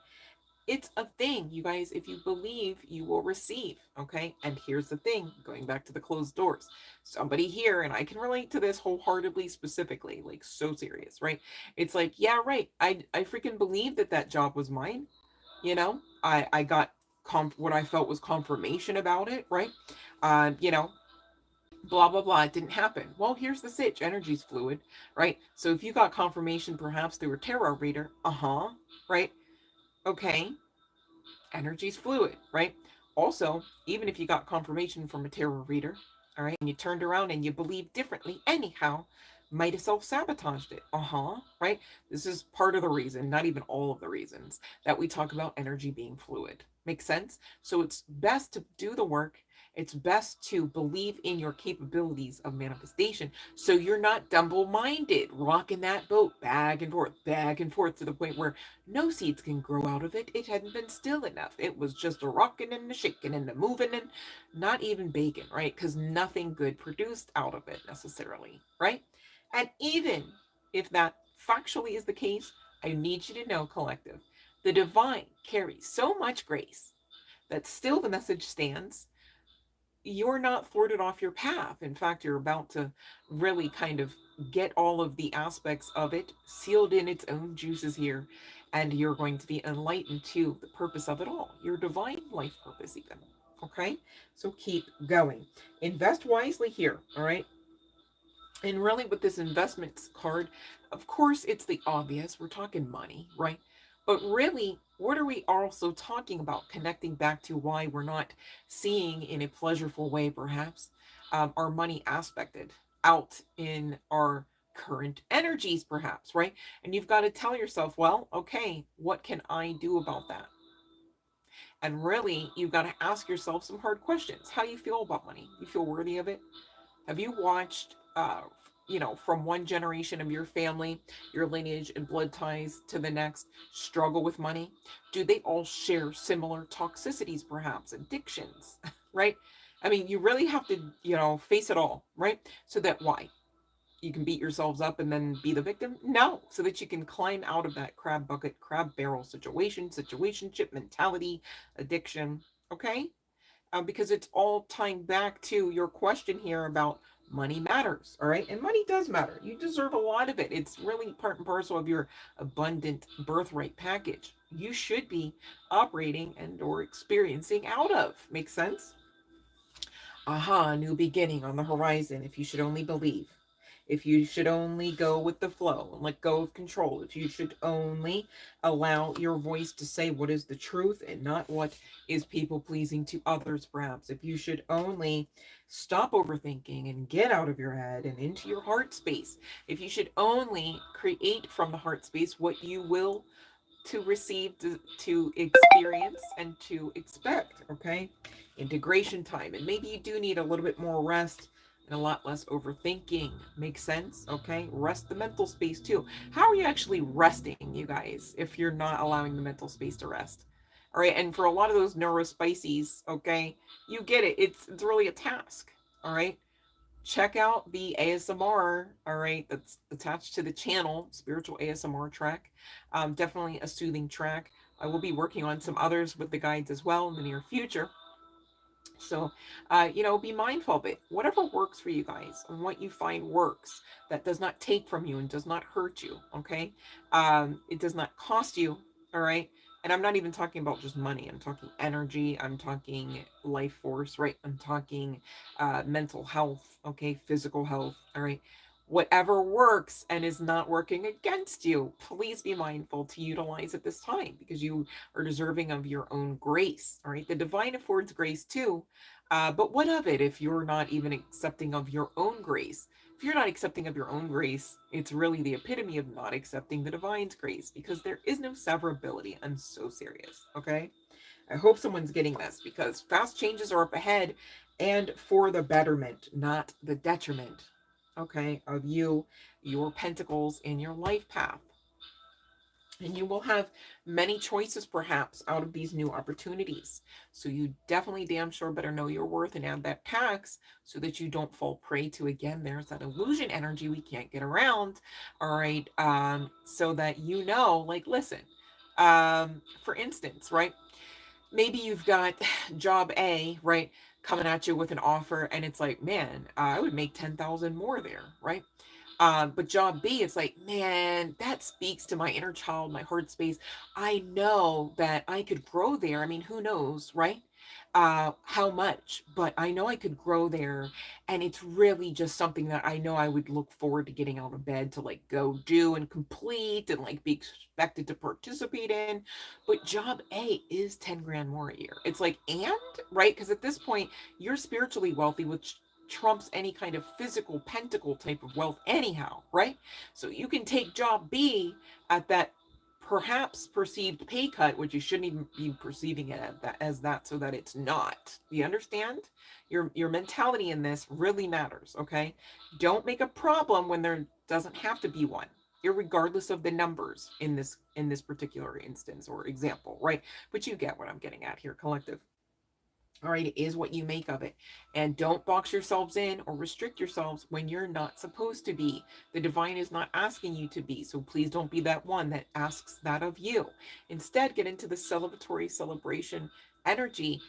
It's a thing, you guys. If you believe, you will receive, okay? And here's the thing, going back to the closed doors. Somebody here, and I can relate to this wholeheartedly, specifically, like so serious, right? It's like, yeah, right. I freaking believed that that job was mine, you know? I got what I felt was confirmation about it, right? You know, blah blah blah, it didn't happen. Well, here's the sitch, energy's fluid, right? So if you got confirmation perhaps through a tarot reader, right, okay, energy's fluid, right? Also, even if you got confirmation from a tarot reader, all right, and you turned around and you believed differently anyhow, might have self-sabotaged it. Right? This is part of the reason, not even all of the reasons, that we talk about energy being fluid. Makes sense? So it's best to do the work. It's best to believe in your capabilities of manifestation so you're not double-minded, rocking that boat back and forth to the point where no seeds can grow out of it. It hadn't been still enough. It was just a rocking and a shaking and a moving and not even bacon, right? Because nothing good produced out of it necessarily, right? And even if that factually is the case, I need you to know, collective, the divine carries so much grace that still the message stands. You're not thwarted off your path. In fact, you're about to really kind of get all of the aspects of it sealed in its own juices here. And you're going to be enlightened to the purpose of it all, your divine life purpose, even. Okay? So keep going. Invest wisely here. All right? And really, with this investments card, of course, it's the obvious. We're talking money, right? But really, what are we also talking about? Connecting back to why we're not seeing in a pleasurable way, perhaps, our money aspected out in our current energies, perhaps, right? And you've got to tell yourself, well, okay, what can I do about that? And really, you've got to ask yourself some hard questions. How do you feel about money? You feel worthy of it? Have you watched, from one generation of your family, your lineage and blood ties to the next, struggle with money? Do they all share similar toxicities, perhaps addictions, right? I mean, you really have to, face it all, right? So that why? You can beat yourselves up and then be the victim? No, so that you can climb out of that crab bucket, crab barrel situationship mentality, addiction, okay? Because it's all tying back to your question here about money matters, all right? And money does matter. You deserve a lot of it. It's really part and parcel of your abundant birthright package. You should be operating and or experiencing out of. Makes sense? Aha, new beginning on the horizon. If you should only believe. If you should only go with the flow and let go of control. If you should only allow your voice to say what is the truth and not what is people pleasing to others, perhaps. If you should only stop overthinking and get out of your head and into your heart space. If you should only create from the heart space what you will to receive, to experience, and to expect, okay? Integration time. And maybe you do need a little bit more rest and a lot less overthinking. Makes sense, okay? Rest the mental space too. How are you actually resting, you guys, if you're not allowing the mental space to rest? All right, and for a lot of those neurospices, okay, you get it. It's really a task, all right? Check out the ASMR, all right, that's attached to the channel, spiritual ASMR track. Definitely a soothing track. I will be working on some others with the guides as well in the near future. So, be mindful of it. Whatever works for you guys and what you find works that does not take from you and does not hurt you. Okay. It does not cost you. All right. And I'm not even talking about just money. I'm talking energy. I'm talking life force, right? I'm talking mental health. Okay. Physical health. All right. Whatever works and is not working against you, please be mindful to utilize at this time because you are deserving of your own grace. All right. The divine affords grace too. But what of it if you're not even accepting of your own grace? If you're not accepting of your own grace, it's really the epitome of not accepting the divine's grace because there is no severability. I'm so serious. Okay. I hope someone's getting this because fast changes are up ahead and for the betterment, not the detriment. Okay. Of you, your pentacles, in your life path. And you will have many choices perhaps out of these new opportunities. So you definitely damn sure better know your worth and add that tax so that you don't fall prey to, again, there's that illusion energy we can't get around. All right. So that like, listen, for instance, right? Maybe you've got job A, right, coming at you with an offer, and it's like, man, I would make 10,000 more there, right? But job B, it's like, man, that speaks to my inner child, my heart space. I know that I could grow there. I mean, who knows, right? How much, but I know I could grow there. And it's really just something that I know I would look forward to getting out of bed to like go do and complete and like be expected to participate in. But job A is 10 grand more a year. It's like, and right? Because at this point, you're spiritually wealthy, which trumps any kind of physical pentacle type of wealth anyhow, right? So you can take job B at that perhaps perceived pay cut, which you shouldn't even be perceiving it as that, so that it's not. You understand? Your mentality in this really matters, okay? Don't make a problem when there doesn't have to be one, irregardless of the numbers in this particular instance or example, right? But you get what I'm getting at here, collective. All right, it is what you make of it. And don't box yourselves in or restrict yourselves when you're not supposed to be. The divine is not asking you to be. So please don't be that one that asks that of you. Instead, get into the celebratory celebration energy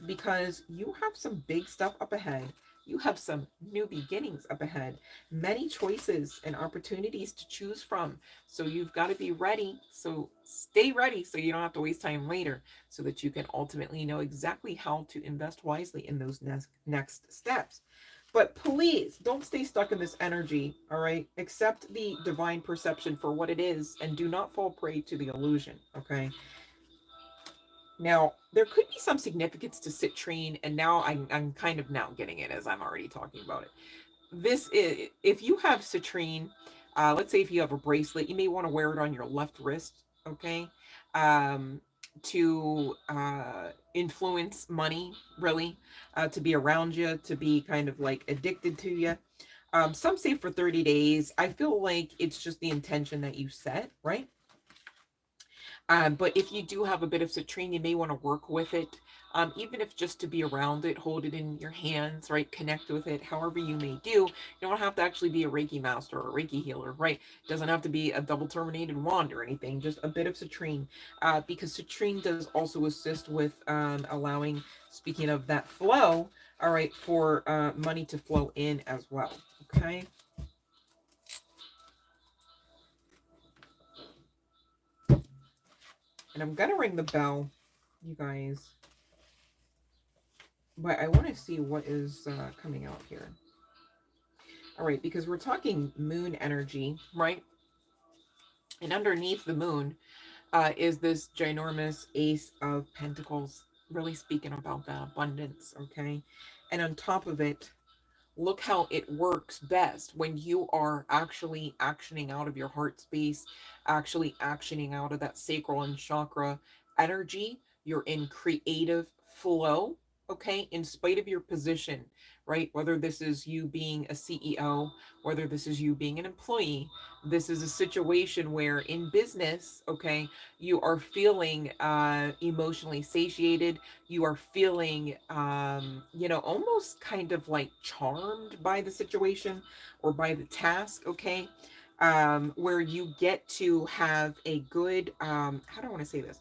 because you have some big stuff up ahead. You have some new beginnings up ahead, many choices and opportunities to choose from. So you've got to be ready. So stay ready so you don't have to waste time later, so that you can ultimately know exactly how to invest wisely in those next steps. But please don't stay stuck in this energy, all right? Accept the divine perception for what it is and do not fall prey to the illusion, okay? Now, there could be some significance to citrine, and now I'm kind of now getting it as I'm already talking about it. This is, if you have citrine, let's say if you have a bracelet, you may want to wear it on your left wrist, okay? Um, to influence money, really, to be around you, to be kind of like addicted to you. Some say for 30 days. I feel like it's just the intention that you set, right? But if you do have a bit of citrine, you may want to work with it, even if just to be around it, hold it in your hands, right? Connect with it, however you may do. You don't have to actually be a Reiki master or a Reiki healer, right? It doesn't have to be a double terminated wand or anything, just a bit of citrine, because citrine does also assist with allowing, speaking of that flow, all right, for money to flow in as well, okay? And I'm gonna ring the bell, you guys. But I want to see what is coming out here. All right, because we're talking moon energy, right? And underneath the moon is this ginormous Ace of Pentacles, really speaking about the abundance, okay? And on top of it, look how it works best when you are actually actioning out of your heart space, actually actioning out of that sacral and chakra energy. You're in creative flow, okay, in spite of your position, right? Whether this is you being a CEO, whether this is you being an employee, this is a situation where in business, okay, you are feeling emotionally satiated, you are feeling almost kind of like charmed by the situation or by the task, okay? where you get to have a good, how do I want to say this?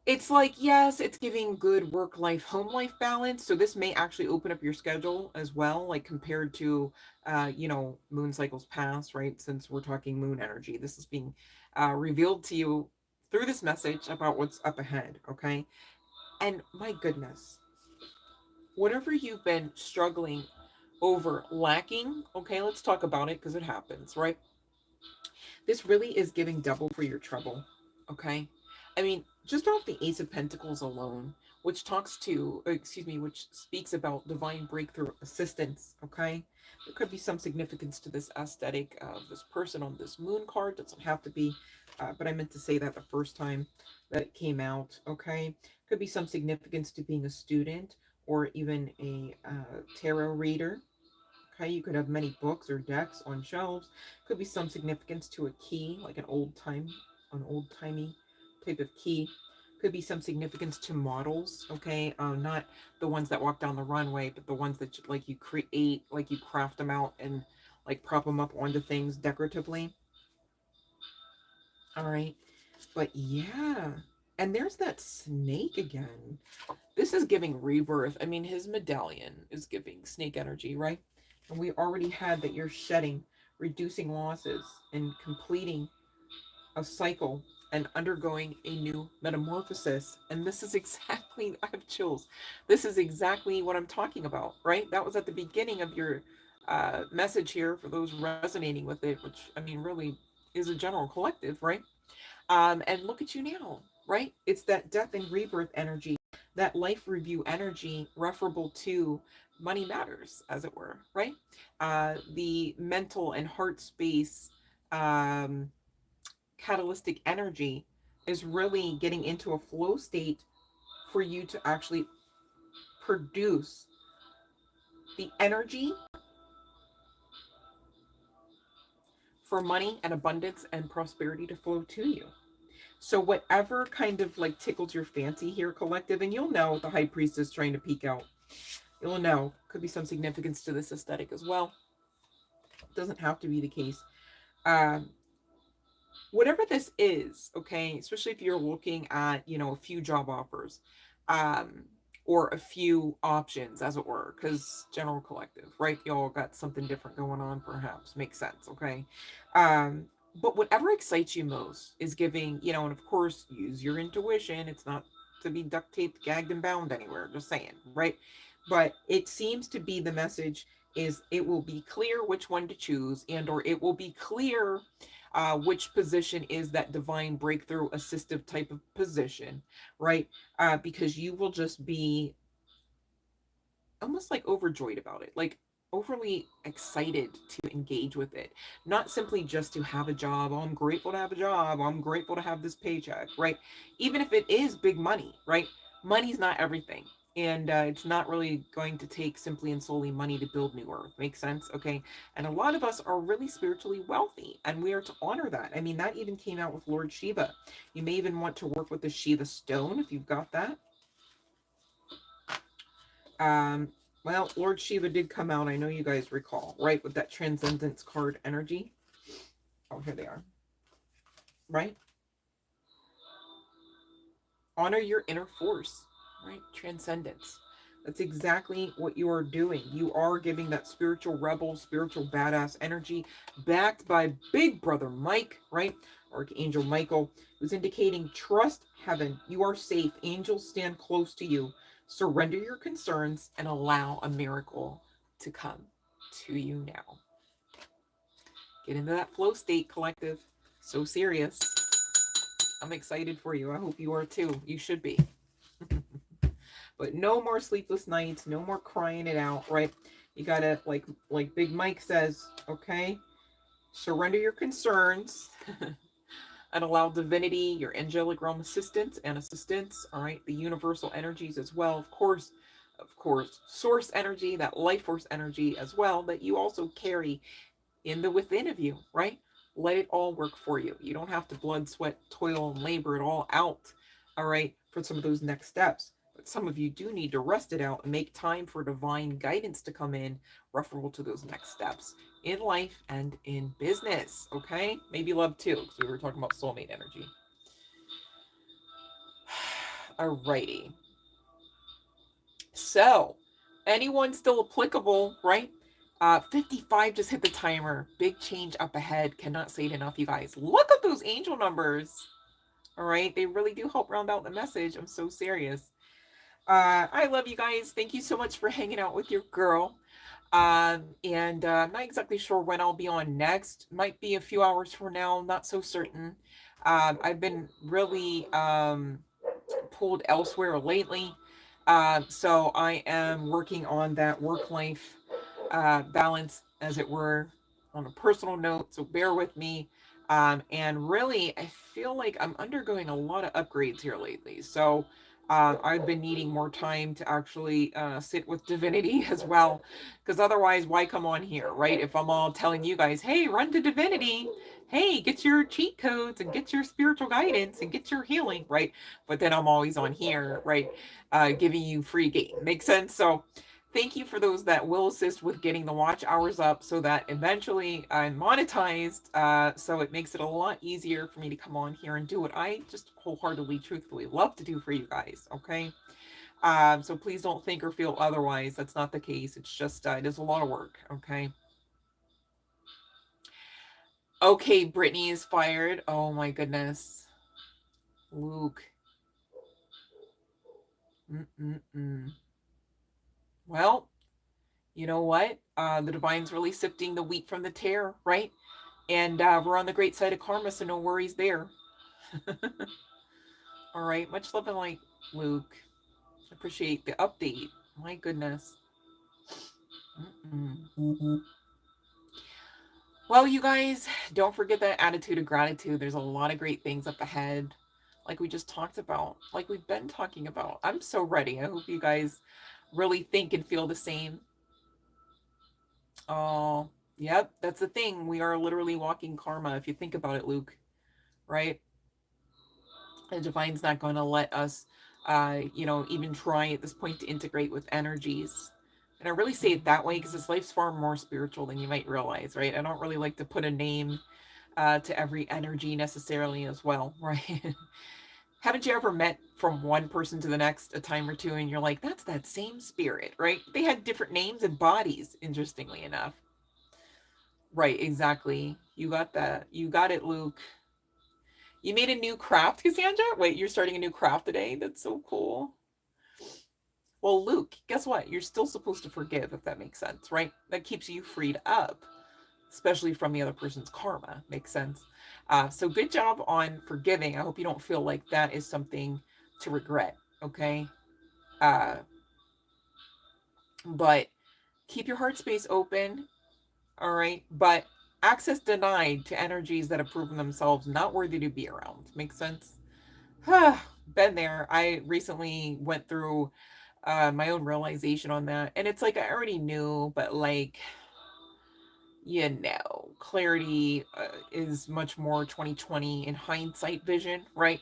It's like, yes, it's giving good work life, home life balance. So this may actually open up your schedule as well, like compared to, moon cycles past, right? Since we're talking moon energy, this is being revealed to you through this message about what's up ahead, okay? And my goodness, whatever you've been struggling over lacking, okay, let's talk about it because it happens, right? This really is giving double for your trouble. Okay. I mean, just off the Ace of Pentacles alone, which talks to, excuse me, which speaks about divine breakthrough assistance. Okay. There could be some significance to this aesthetic of this person on this moon card. Doesn't have to be, but I meant to say that the first time that it came out. Okay. Could be some significance to being a student or even a tarot reader. Okay, you could have many books or decks on shelves. Could be some significance to a key, like an old timey type of key. Could be some significance to models. Okay, not the ones that walk down the runway, but the ones that like you create, like you craft them out and like prop them up onto things decoratively. All right, but yeah, and there's that snake again. This is giving rebirth. I mean, his medallion is giving snake energy, right? And we already had that you're shedding, reducing losses, and completing a cycle and undergoing a new metamorphosis. And this is exactly, I have chills. This is exactly what I'm talking about, right? That was at the beginning of your message here for those resonating with it, which, I mean, really is a general collective, right? And look at you now, right? It's that death and rebirth energy, that life review energy referable to money matters, as it were, right? The mental and heart space um, catalytic energy is really getting into a flow state for you to actually produce the energy for money and abundance and prosperity to flow to you. So whatever kind of like tickles your fancy here, collective, and you'll know the high priest is trying to peek out. You'll know could be some significance to this aesthetic as well. Doesn't have to be the case. Um, Whatever this is, okay, especially if you're looking at, a few job offers, um, or a few options, as it were, because general collective, right? Y'all got something different going on, perhaps. Makes sense, okay? But whatever excites you most is giving, and of course, use your intuition. It's not to be duct taped, gagged, and bound anywhere, just saying, right? But it seems to be the message is it will be clear which one to choose, and or it will be clear which position is that divine breakthrough assistive type of position, right? Because you will just be almost like overjoyed about it, like overly excited to engage with it, not simply just to have a job. Oh, I'm grateful to have a job. I'm grateful to have this paycheck, right? Even if it is big money, right? Money's not everything. And it's not really going to take simply and solely money to build new earth. Makes sense? Okay. And a lot of us are really spiritually wealthy, and we are to honor that. I mean, that even came out with Lord Shiva. You may even want to work with the Shiva stone if you've got that. Um, well, Lord Shiva did come out, I know you guys recall, right? With that transcendence card energy. Oh, here they are. Right? Honor your inner force, right? Transcendence. That's exactly what you are doing. You are giving that spiritual rebel, spiritual badass energy backed by Big Brother Mike, right? Archangel Michael, who's indicating trust heaven. You are safe. Angels stand close to you. Surrender your concerns and allow a miracle to come to you now. Get into that flow state, collective. So serious. I'm excited for you. I hope you are too. You should be. But no more sleepless nights, no more crying it out, right? You gotta, like Big Mike says, okay? Surrender your concerns and allow divinity, your angelic realm assistance, all right? The universal energies as well, of course, source energy, that life force energy as well, that you also carry in the within of you, right? Let it all work for you. You don't have to blood, sweat, toil, and labor it all out, all right, for some of those next steps. some of you do need to rest it out and make time for divine guidance to come in, referable to those next steps in life and in business. Okay, maybe love too, because we were talking about soulmate energy. Alrighty. So, anyone still applicable, right? 55 just hit the timer. Big change up ahead. Cannot say it enough, you guys. Look at those angel numbers. All right, they really do help round out the message. I'm so serious. I love you guys. Thank you so much for hanging out with your girl. And I'm not exactly sure when I'll be on next. Might be a few hours from now. Not so certain. I've been really pulled elsewhere lately. So I am working on that work-life balance, as it were, on a personal note. So bear with me. And really, I feel like I'm undergoing a lot of upgrades here lately. So I've been needing more time to actually sit with divinity as well. Because otherwise, why come on here, right? If I'm all telling you guys, hey, run to divinity. Hey, get your cheat codes and get your spiritual guidance and get your healing, right? But then I'm always on here, right? Giving you free game. Makes sense? So thank you for those that will assist with getting the watch hours up so that eventually I'm monetized. So it makes it a lot easier for me to come on here and do what I just wholeheartedly, truthfully love to do for you guys. Okay. So please don't think or feel otherwise. That's not the case. It's just, it is a lot of work. Okay. Okay. Brittany is fired. Oh my goodness. Luke. Well, you know what? The divine's really sifting the wheat from the tare, right? And we're on the great side of karma, so no worries there. All right. Much love and light, Luke. Appreciate the update. My goodness. Well, you guys, don't forget that attitude of gratitude. There's a lot of great things up ahead, like we just talked about, like we've been talking about. I'm so ready. I hope you guys really think and feel the same. Oh, yep. That's the thing. We are literally walking karma, if you think about it, Luke, right? The divine's not going to let us, even try at this point to integrate with energies. And I really say it that way because this life's far more spiritual than you might realize, right? I don't really like to put a name to every energy necessarily as well, right? Haven't you ever met from one person to the next a time or two and you're like, that's that same spirit, right? They had different names and bodies, interestingly enough. Right, exactly. You got that. You got it, Luke. You made a new craft, Cassandra? Wait, you're starting a new craft today? That's so cool. Well, Luke, guess what? You're still supposed to forgive, if that makes sense, right? That keeps you freed up, especially from the other person's karma. Makes sense. So good job on forgiving. I hope you don't feel like that is something to regret, okay? But keep your heart space open, all right? But access denied to energies that have proven themselves not worthy to be around. Makes sense? Been there. I recently went through my own realization on that. And it's like I already knew, but like, clarity is much more 2020 in hindsight vision, right?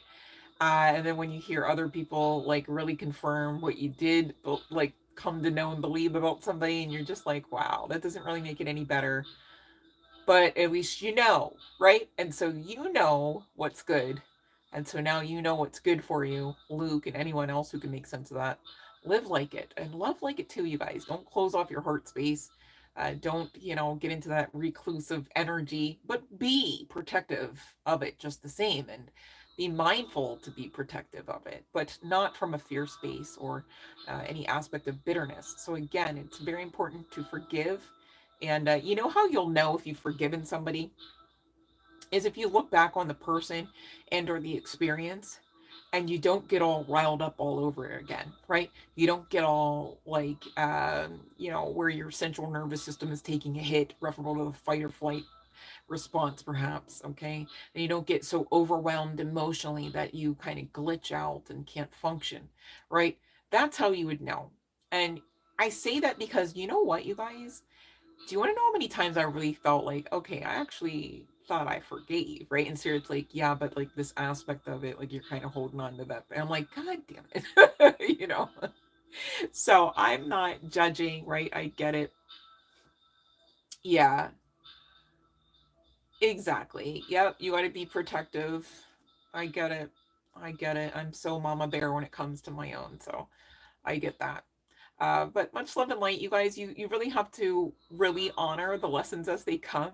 And then when you hear other people like really confirm what you did, like come to know and believe about somebody, and you're just like, wow, that doesn't really make it any better. But at least you know, right? And so you know what's good. And so now you know what's good for you, Luke, and anyone else who can make sense of that. Live like it and love like it too, you guys. Don't close off your heart space. Don't, get into that reclusive energy, but be protective of it just the same and be mindful to be protective of it, but not from a fear space or any aspect of bitterness. So, again, it's very important to forgive. And you know how you'll know if you've forgiven somebody is if you look back on the person and or the experience and you don't get all riled up all over again, right? You don't get all like, where your central nervous system is taking a hit, referable to the fight or flight response, perhaps, okay? And you don't get so overwhelmed emotionally that you kind of glitch out and can't function, right? That's how you would know. And I say that because you know what, you guys? Do you want to know how many times I really felt like, okay, I actually thought I forgave, right? And Spirit's like, yeah, but like this aspect of it, like you're kind of holding on to that. And I'm like, God damn it. You know? So I'm not judging, right? I get it. Yeah, exactly. Yep, you got to be protective. I get it. I get it. I'm so mama bear when it comes to my own, so I get that. But much love and light, you guys. You really have to really honor the lessons as they come.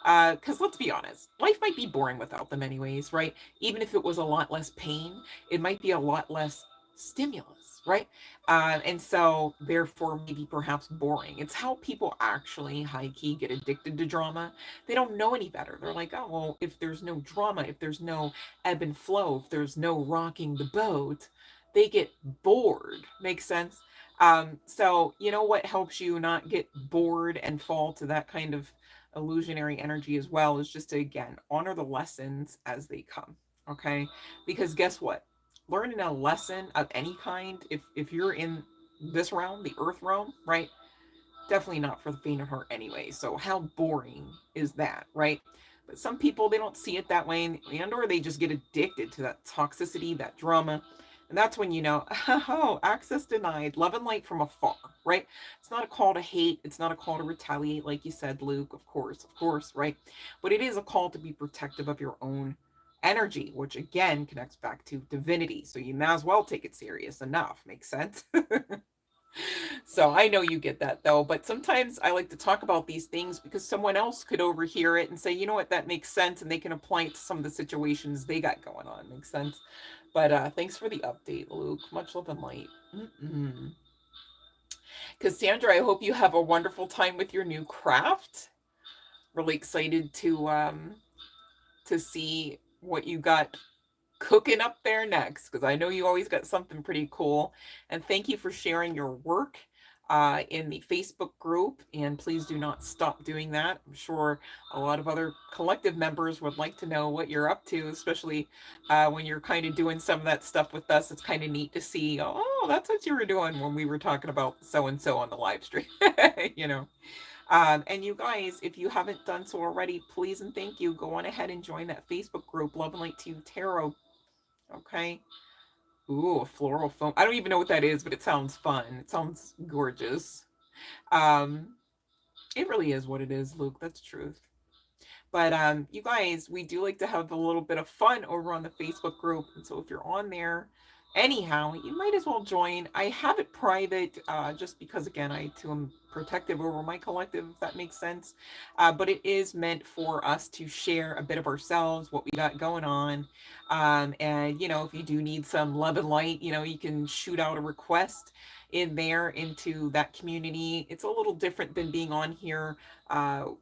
Because let's be honest, life might be boring without them, anyways, right? Even if it was a lot less pain, it might be a lot less stimulus, right? And so, therefore, maybe perhaps boring. It's how people actually, high key, get addicted to drama. They don't know any better. They're like, oh, well, if there's no drama, if there's no ebb and flow, if there's no rocking the boat, they get bored. Makes sense? So, you know what helps you not get bored and fall to that kind of illusionary energy as well is just to again honor the lessons as they come. Okay, because guess what, learning a lesson of any kind, if you're in this realm, the earth realm, right, definitely not for the faint of heart anyway. So how boring is that, right? But some people, they don't see it that way, and or they just get addicted to that toxicity, that drama. And that's when you know, oh, access denied, love and light from afar, right? It's not a call to hate. It's not a call to retaliate, like you said, Luke, of course, right? But it is a call to be protective of your own energy, which again connects back to divinity. So you might as well take it serious enough. Makes sense? So I know you get that though, but sometimes I like to talk about these things because someone else could overhear it and say, you know what, that makes sense, and they can apply it to some of the situations they got going on. Makes sense. But thanks for the update, Luke. Much love and light. Cassandra, I hope you have a wonderful time with your new craft. Really excited to see what you got cooking up there next, because I know you always got something pretty cool. And thank you for sharing your work in the Facebook group. And please do not stop doing that. I'm sure a lot of other collective members would like to know what you're up to, especially when you're kind of doing some of that stuff with us. It's kind of neat to see, oh, that's what you were doing when we were talking about so and so on the live stream, you know. And you guys, if you haven't done so already, please and thank you, go on ahead and join that Facebook group, Love and Light to Tarot. Okay. Ooh, a floral foam. I don't even know what that is, but it sounds fun. It sounds gorgeous. Um, it really is what it is, Luke. That's truth. But you guys, we do like to have a little bit of fun over on the Facebook group. And so if you're on there, anyhow, you might as well join. I have it private just because, again, I too am protective over my collective, if that makes sense. But it is meant for us to share a bit of ourselves, what we got going on. And, you know, if you do need some love and light, you know, you can shoot out a request in there into that community. It's a little different than being on here,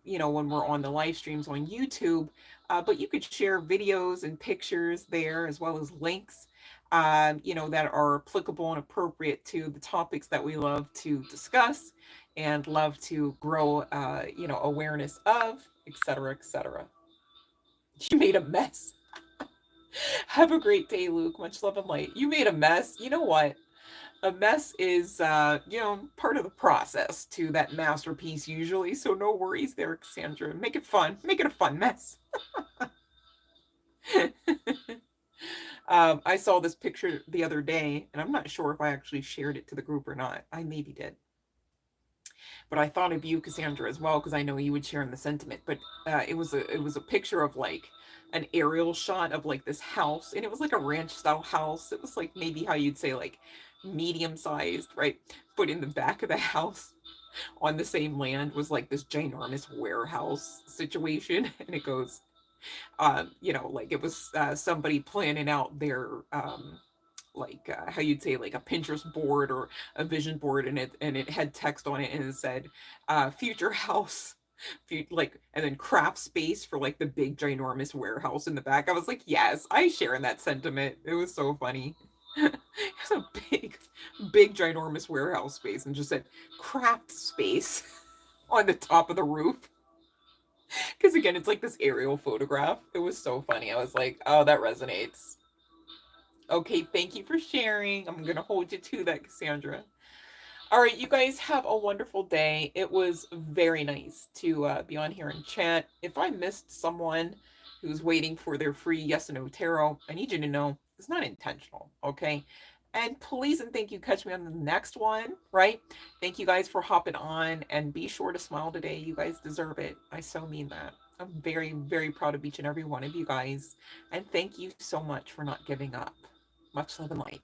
you know, when we're on the live streams on YouTube. But you could share videos and pictures there, as well as links, you know, that are applicable and appropriate to the topics that we love to discuss and love to grow, you know, awareness of, etc., etc. You made a mess. Have a great day, Luke. Much love and light. You made a mess. You know what? A mess is, you know, part of the process to that masterpiece usually. So no worries there, Cassandra. Make it fun. Make it a fun mess. I saw this picture the other day, and I'm not sure if I actually shared it to the group or not. I maybe did. But I thought of you, Cassandra, as well, because I know you would share in the sentiment. But it was a picture of like an aerial shot of like this house, and it was like a ranch style house. It was like maybe how you'd say like medium sized, right? But in the back of the house on the same land was like this ginormous warehouse situation, and it goes, you know, like it was somebody planning out their like how you'd say like a Pinterest board or a vision board, and it had text on it, and it said future house, like, and then craft space for like the big ginormous warehouse in the back. I was like, yes, I share in that sentiment. It was so funny. It's a big ginormous warehouse space, and just said craft space on the top of the roof. Because again, it's like this aerial photograph. It was so funny. I was like, oh, that resonates. Okay, thank you for sharing. I'm gonna hold you to that, Cassandra. All right, you guys have a wonderful day. It was very nice to be on here and chat. If I missed someone who's waiting for their free yes and no tarot, I need you to know it's not intentional, okay? And please and thank you. Catch me on the next one, right? Thank you guys for hopping on, and be sure to smile today. You guys deserve it. I so mean that. I'm very, very proud of each and every one of you guys. And thank you so much for not giving up. Much love and light.